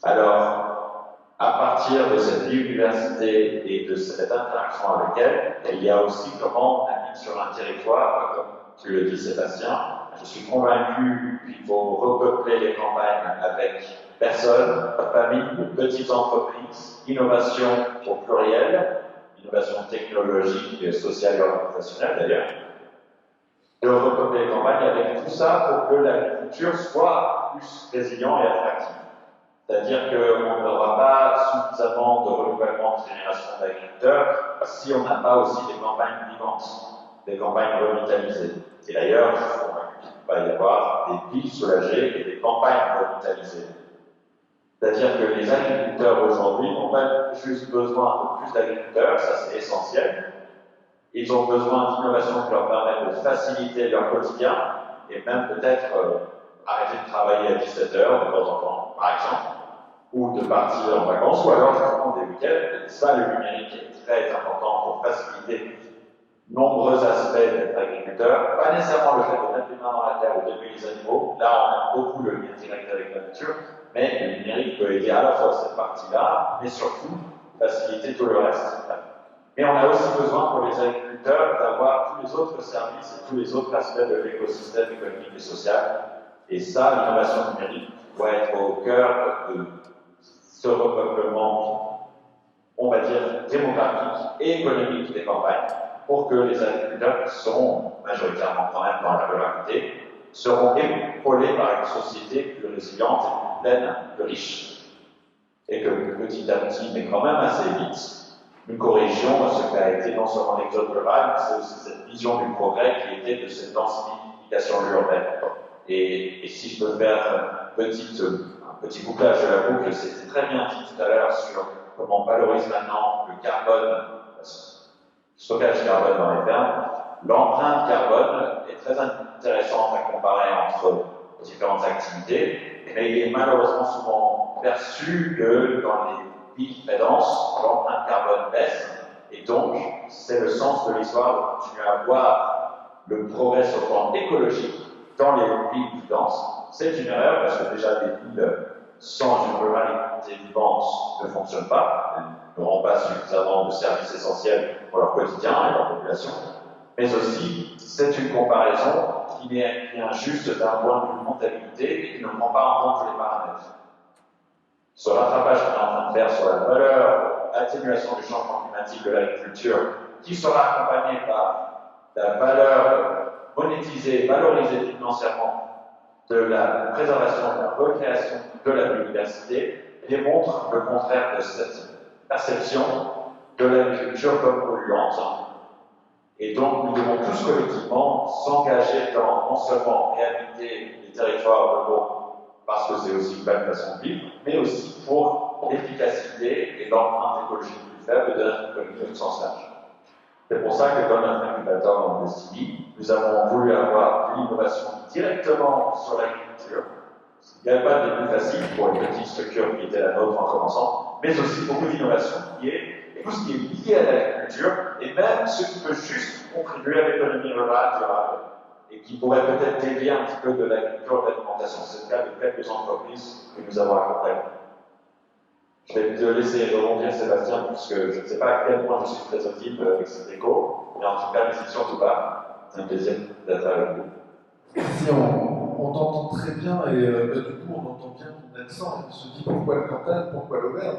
Alors, à partir de cette biodiversité et de cette interaction avec elle, il y a aussi comment on habite sur un territoire, comme tu le dis Sébastien. Je suis convaincu qu'il faut repeupler les campagnes avec personnes, familles, de petites entreprises, innovation au pluriel, innovation technologique, sociale et organisationnelle d'ailleurs, de repeupler les campagnes avec tout ça pour que l'agriculture soit plus résiliente et attractive. C'est-à-dire qu'on n'aura pas suffisamment de renouvellement de génération d'agriculteurs si on n'a pas aussi des campagnes vivantes, des campagnes revitalisées. Et d'ailleurs, je suis convaincu qu'il va y avoir des villes soulagées et des campagnes revitalisées. C'est-à-dire que les agriculteurs aujourd'hui n'ont pas juste besoin de plus d'agriculteurs, ça c'est essentiel. Ils ont besoin d'innovation qui leur permettent de faciliter leur quotidien et même peut-être arrêter de travailler à 17h de temps en temps, par exemple, ou de partir en vacances, ou alors justement des week-ends. Ça, le numérique est très important pour faciliter nombreux aspects d'être agriculteur. Pas nécessairement le fait de mettre les mains dans la terre ou d'élever les animaux. Là, on a beaucoup le lien direct avec la nature, mais le numérique peut aider à la fois cette partie-là, mais surtout faciliter tout le reste. Mais on a aussi besoin pour les agriculteurs d'avoir tous les autres services et tous les autres aspects de l'écosystème économique et social. Et ça, l'innovation numérique doit être au cœur de ce repeuplement, on va dire, démographique et économique des campagnes, pour que les agriculteurs, qui seront majoritairement quand même dans la ruralité, seront épaulés par une société plus résiliente, plus pleine, plus riche, et que petit à petit, mais quand même assez vite, nous corrigions ce qu'a été non seulement l'exode rural, mais c'est aussi cette vision du progrès qui était de cette densification urbaine. Et si je peux faire un petit bouclage de la boucle, c'était très bien dit tout à l'heure sur comment on valorise maintenant le carbone, le stockage carbone dans les fermes. L'empreinte carbone est très intéressante à comparer entre différentes activités, mais il est malheureusement souvent perçu que dans les villes très denses, l'empreinte carbone baisse, et donc c'est le sens de l'histoire de continuer à voir le progrès sur le plan écologique dans les villes plus denses. C'est une erreur parce que déjà les villes sans une ruralité vivante ne fonctionnent pas, elles n'auront pas suffisamment de services essentiels pour leur quotidien et leur population, mais aussi c'est une comparaison qui vient juste d'un point de vue comptabilité et qui ne prend pas en compte tous les paramètres. Ce rattrapage qu'on est en train de faire sur la valeur, atténuation du changement climatique de l'agriculture, qui sera accompagné par la valeur monétisée, valorisée financièrement de la préservation, de la recréation de la biodiversité, démontre le contraire de cette perception de l'agriculture comme polluante. Et donc, nous devons tous collectivement s'engager dans non seulement réhabiliter les territoires ruraux, parce que c'est aussi une belle façon de vivre, mais aussi pour l'efficacité et l'empreinte écologique plus faible de notre économie au sens large. C'est pour ça que dans notre incubateur en Destiny, nous avons voulu avoir une innovation directement sur l'agriculture. Il n'y avait pas de début facile pour une petite structure qui était la nôtre en commençant, mais aussi beaucoup d'innovation qui est tout ce qui est lié à l'agriculture, et même ce qui peut juste contribuer à l'économie rurale durable, et qui pourrait peut-être dévier un petit peu de l'agriculture et de l'alimentation. C'est le cas de quelques entreprises que nous avons accompagnées. Je vais te laisser rebondir, Sébastien, puisque je ne sais pas à quel point je suis très audible avec cet écho, mais en tout cas, n'hésite surtout pas. C'est un plaisir d'être avec vous. Merci, on t'entend très bien, et du coup, on entend bien ton accent, et on se dit pourquoi le Cantal, pourquoi l'Auvergne.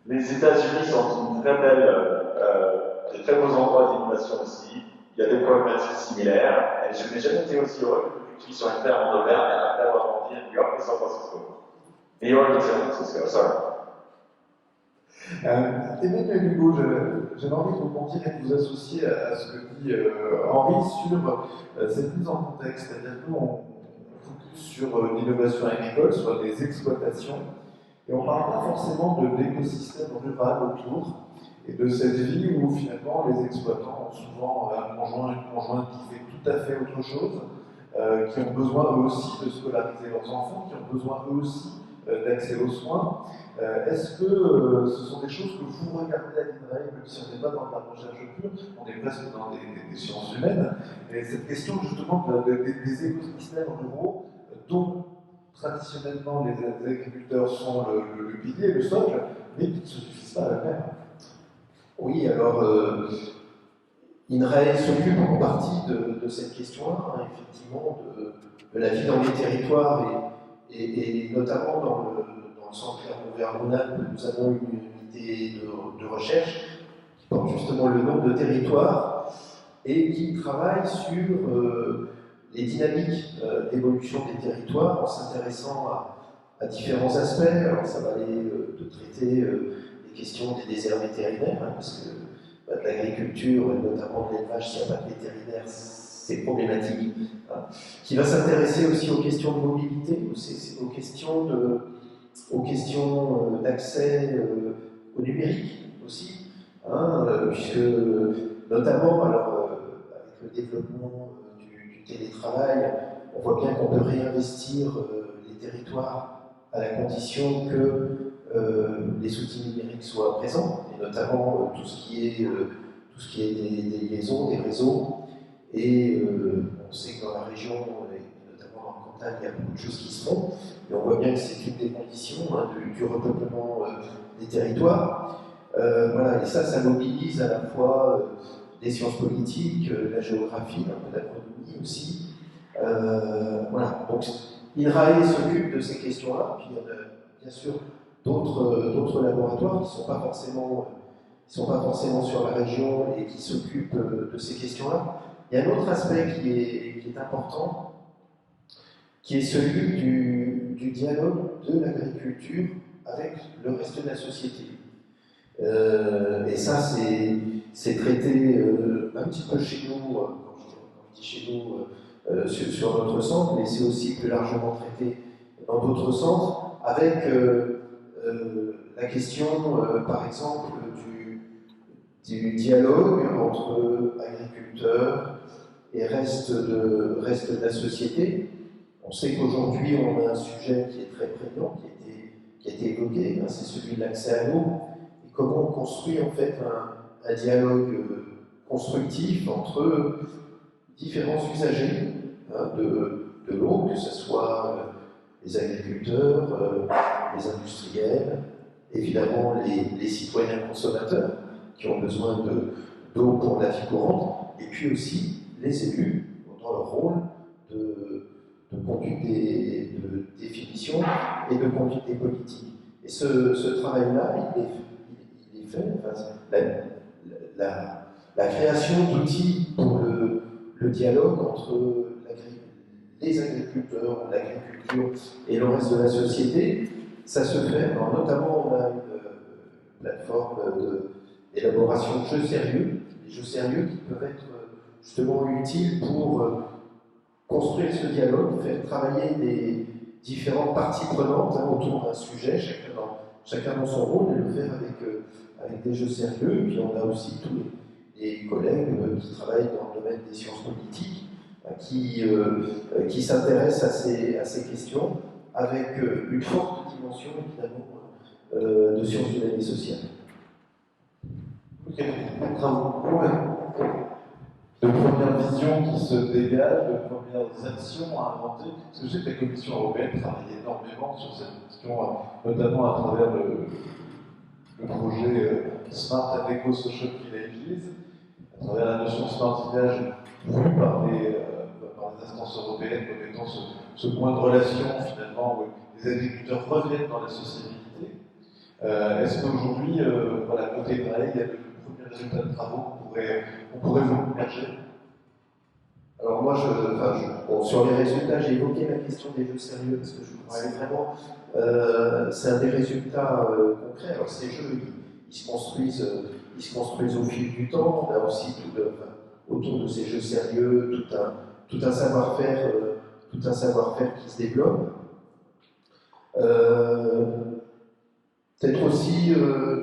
Les États-Unis sont une très belle, des très beaux endroits d'innovation aussi. Il y a des problématiques similaires. Et je n'ai jamais été aussi heureux que je suis sur une ferme en Auvergne après avoir grandi à New York et San Francisco. New York et San Francisco, sorry. Emmanuel Hugo, j'avais envie que vous comptiez et que vous associez à ce que dit Henri sur cette mise en contexte. C'est-à-dire que nous, on focus sur l'innovation agricole, sur les exploitations, et on ne parle pas forcément de l'écosystème rural autour, et de cette vie où finalement les exploitants ont souvent un conjoint, une conjointe qui fait tout à fait autre chose, qui ont besoin eux aussi de scolariser leurs enfants, qui ont besoin eux aussi d'accès aux soins. Est-ce que ce sont des choses que vous regardez à l'INRAE, même si on n'est pas dans la recherche pure, on est presque dans des sciences humaines, et cette question justement des écosystèmes ruraux dont traditionnellement les agriculteurs sont le pilier, le socle, mais qui ne se suffisent pas à eux-mêmes. Oui, alors INRAE s'occupe en partie de cette question-là, hein, effectivement, de la vie dans les territoires et notamment dans le centre Clermont-Ferrand, nous avons une unité de recherche qui porte justement le nom de territoire et qui travaille sur les dynamiques d'évolution des territoires en s'intéressant à différents aspects. Alors ça va aller de traiter les questions des déserts vétérinaires, hein, parce que de l'agriculture, et notamment de l'élevage, s'il n'y a pas de vétérinaire, c'est problématique. Hein. Qui va s'intéresser aussi aux questions de mobilité, aux questions d'accès au numérique aussi, hein, puisque notamment, alors, avec le développement du télétravail, on voit bien qu'on peut réinvestir les territoires à la condition que les outils numériques soient présents, et notamment tout ce qui est des liaisons, des réseaux. Et on sait que dans la région, et notamment dans le Cantal, il y a beaucoup de choses qui se font, et on voit bien que c'est une des conditions hein, du repeuplement des territoires. Voilà, et ça mobilise à la fois les sciences politiques, la géographie, un peu d'agronomie aussi. Voilà, donc INRAE s'occupe de ces questions-là, puis il y a bien sûr d'autres laboratoires qui ne sont pas forcément sur la région et qui s'occupent de ces questions-là. Il y a un autre aspect qui est important, qui est celui du dialogue de l'agriculture avec le reste de la société. Et ça, c'est traité un petit peu chez nous, quand je dis chez nous, sur notre centre, mais c'est aussi plus largement traité dans d'autres centres, avec la question, par exemple, du dialogue entre agriculteurs et reste de la société. On sait qu'aujourd'hui, on a un sujet qui est très prégnant, qui a été évoqué, hein, c'est celui de l'accès à l'eau, et comment on construit en fait un dialogue constructif entre différents usagers hein, de l'eau, que ce soit les agriculteurs, les industriels, évidemment les citoyens consommateurs qui ont besoin d'eau pour la vie courante, et puis aussi les élus dans leur rôle de conduite de définition et de conduite des politiques. Et ce travail-là, il est fait, enfin, la création d'outils pour le dialogue entre les agriculteurs, l'agriculture et le reste de la société, ça se fait. Alors, notamment, on a une plateforme d'élaboration de jeux sérieux, des jeux sérieux qui peuvent être justement utiles pour construire ce dialogue, faire travailler des différentes parties prenantes hein, autour d'un sujet, chacun dans son rôle, et le faire avec des jeux sérieux. Et puis on a aussi tous les collègues qui travaillent dans le domaine des sciences politiques, qui s'intéressent à ces questions avec une forte dimension évidemment de sciences humaines et sociales. Ok, de premières visions qui se dégagent, de premières actions à inventer. Parce que je sais que la Commission européenne travaille énormément sur cette question, notamment à travers le projet Smart and Eco-Social Villages, à travers la notion Smart Village voulue par les instances européennes comme étant ce point de relation finalement où les agriculteurs reviennent dans la sociabilité. Est-ce qu'aujourd'hui, voilà, côté INRAE, il y a le premier résultat de travaux qu'on pourrait vous immerger? Alors moi, bon, sur les résultats, j'ai évoqué la question des jeux sérieux, parce que je trouve que c'est vraiment c'est un des résultats concrets. Alors ces jeux, ils se construisent au fil du temps. On a aussi autour de ces jeux sérieux tout un savoir-faire qui se développe. Peut-être aussi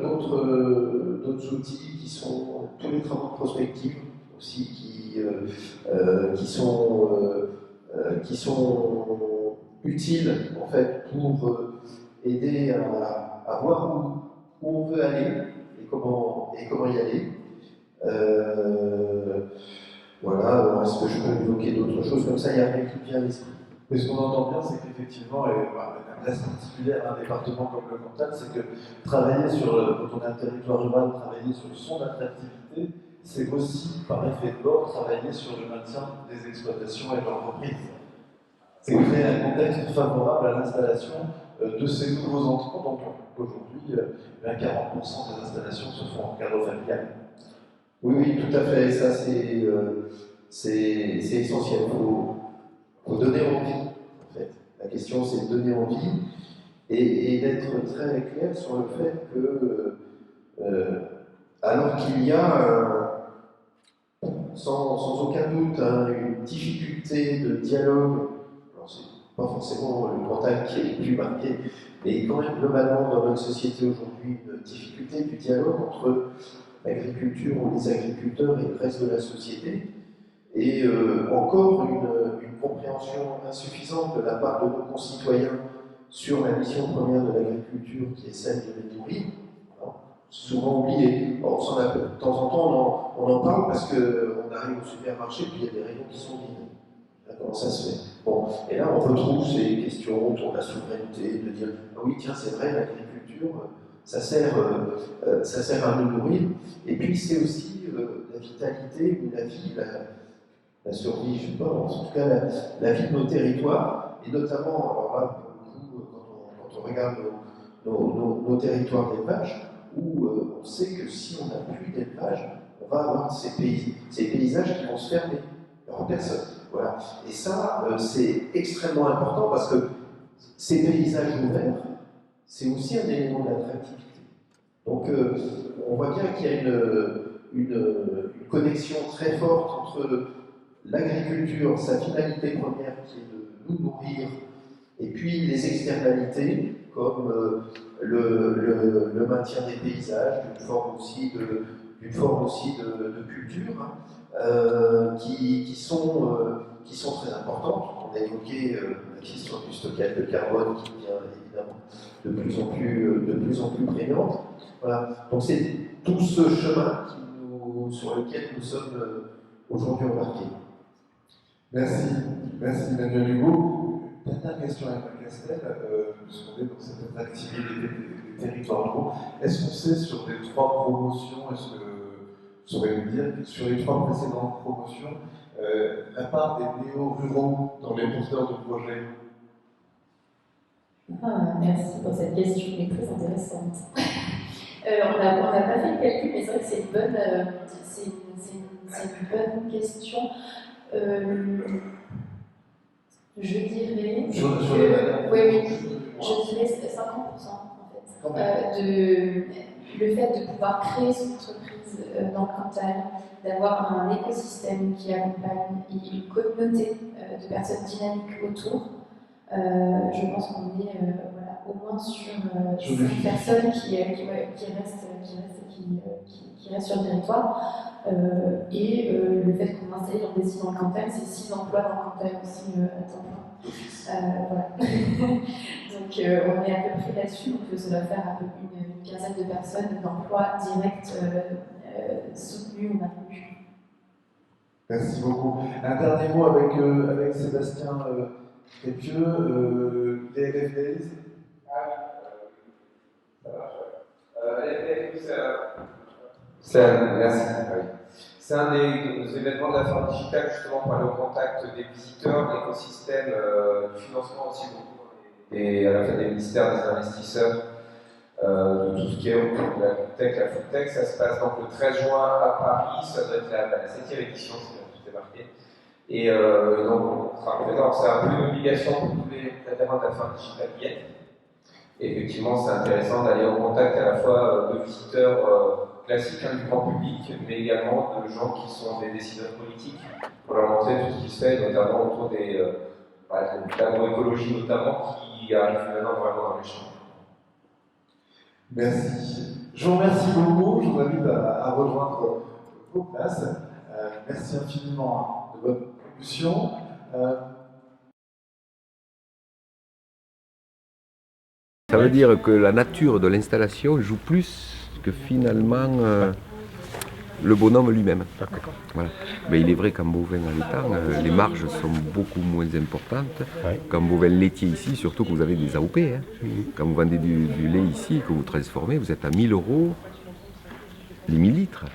d'autres outils qui sont tous les travaux de prospective aussi qui sont utiles en fait pour aider à voir où on veut aller et comment y aller. Voilà, est-ce que je peux évoquer d'autres choses comme ça? Il n'y a rien qui me vient à l'esprit. Mais ce qu'on entend bien, c'est qu'effectivement, avec un place particulière d'un département comme le Cantal, c'est que travailler quand on a un territoire rural, travailler sur son attractivité, c'est aussi, par effet de bord, travailler sur le maintien des exploitations et de l'entreprise. C'est créer un contexte favorable à l'installation de ces nouveaux entrants. Donc aujourd'hui, 40% des installations se font en cadre familial. Oui, tout à fait. Ça, c'est essentiel. Il faut donner envie, en fait. La question, c'est de donner envie et d'être très clair sur le fait que, alors qu'il y a, sans aucun doute, une difficulté de dialogue, alors c'est pas forcément le Cantal qui est le plus marqué, mais quand même globalement dans notre société aujourd'hui, une difficulté du dialogue entre l'agriculture ou les agriculteurs et le reste de la société, et encore une compréhension insuffisante de la part de nos concitoyens sur la mission première de l'agriculture qui est celle de les nourrir, souvent oublié. De temps en temps on en parle parce qu'on arrive au supermarché et puis il y a des rayons qui sont vides. Là, comment ça se fait? Bon, et là on retrouve ces questions autour de la souveraineté, de dire ah oui tiens c'est vrai l'agriculture ça sert à nous nourrir, et puis c'est aussi la vitalité ou la vie, la survie, je ne sais pas, en tout cas la vie de nos territoires, et notamment, alors là, pour le coup, quand on regarde nos territoires d'élevage, où on sait que si on n'a plus d'élevage, on va avoir ces paysages qui vont se fermer, il n'y aura personne. Voilà. Et ça, c'est extrêmement important parce que ces paysages ouverts, c'est aussi un élément d'attractivité. Donc, on voit bien qu'il y a une connexion très forte entre l'agriculture, sa finalité première qui est de nous nourrir, et puis les externalités, comme le maintien des paysages, d'une forme aussi de culture, qui sont très importantes. On a évoqué la question du stockage de carbone qui devient évidemment de plus en plus prégnante. Voilà. Donc c'est tout ce chemin sur lequel nous sommes aujourd'hui embarqués. Merci Emmanuel Hugo. Dernière question à Castel, puisqu'on est dans cette attractivité des territoires ruraux. Est-ce qu'on sait sur les 3 promotions, est-ce que vous saurez nous dire, sur les 3 précédentes promotions, la part des néo-ruraux dans les porteurs de projets? Merci pour cette question, elle est très intéressante. On n'a pas fait le calcul, mais c'est vrai que c'est une bonne question. Je dirais je dirais 50% en fait. Le fait de pouvoir créer son entreprise dans le Cantal, d'avoir un écosystème qui accompagne une communauté de personnes dynamiques autour, je pense qu'on est au moins sur une personne qui reste sur le territoire. Et le fait qu'on est installé dans des îles dans le Cantal, c'est 6 emplois dans le Cantal aussi à temps plein. Voilà. Donc on est à peu près là-dessus, donc ça doit faire à peu près une quinzaine de personnes d'emplois directs soutenus ou maintenus. Merci beaucoup. Un dernier mot avec Sébastien Crépieux, les LF Days. Ça marche. Merci. C'est un des événements de la ferme digitale, justement, pour aller au contact des visiteurs, de l'écosystème, du financement aussi beaucoup, et à la fois des ministères, des investisseurs, de tout ce qui est autour de la tech, la food tech. Ça se passe donc le 13 juin à Paris, ça doit être la 7e édition, si tout est marqué. Et donc, on sera présent. C'est un peu une obligation pour tous les adhérents de la ferme digitale qui viennent. Et effectivement, c'est intéressant d'aller au contact à la fois de visiteurs classiques du grand public, mais également de gens qui sont des décideurs politiques, pour leur montrer tout ce qui se fait, notamment autour de l'agroécologie notamment, qui arrive maintenant vraiment dans les champs. Merci. Je vous remercie beaucoup. Je vous invite à rejoindre vos places. Merci infiniment de votre contribution. Ça veut dire que la nature de l'installation joue plus que finalement le bonhomme lui-même. Voilà. Mais il est vrai qu'en bovin allaitant, les marges sont beaucoup moins importantes. Qu'en bovin laitier ici, surtout que vous avez des AOP. Hein. Quand vous vendez du lait ici, que vous transformez, vous êtes à 1 000 € les 1000 litres.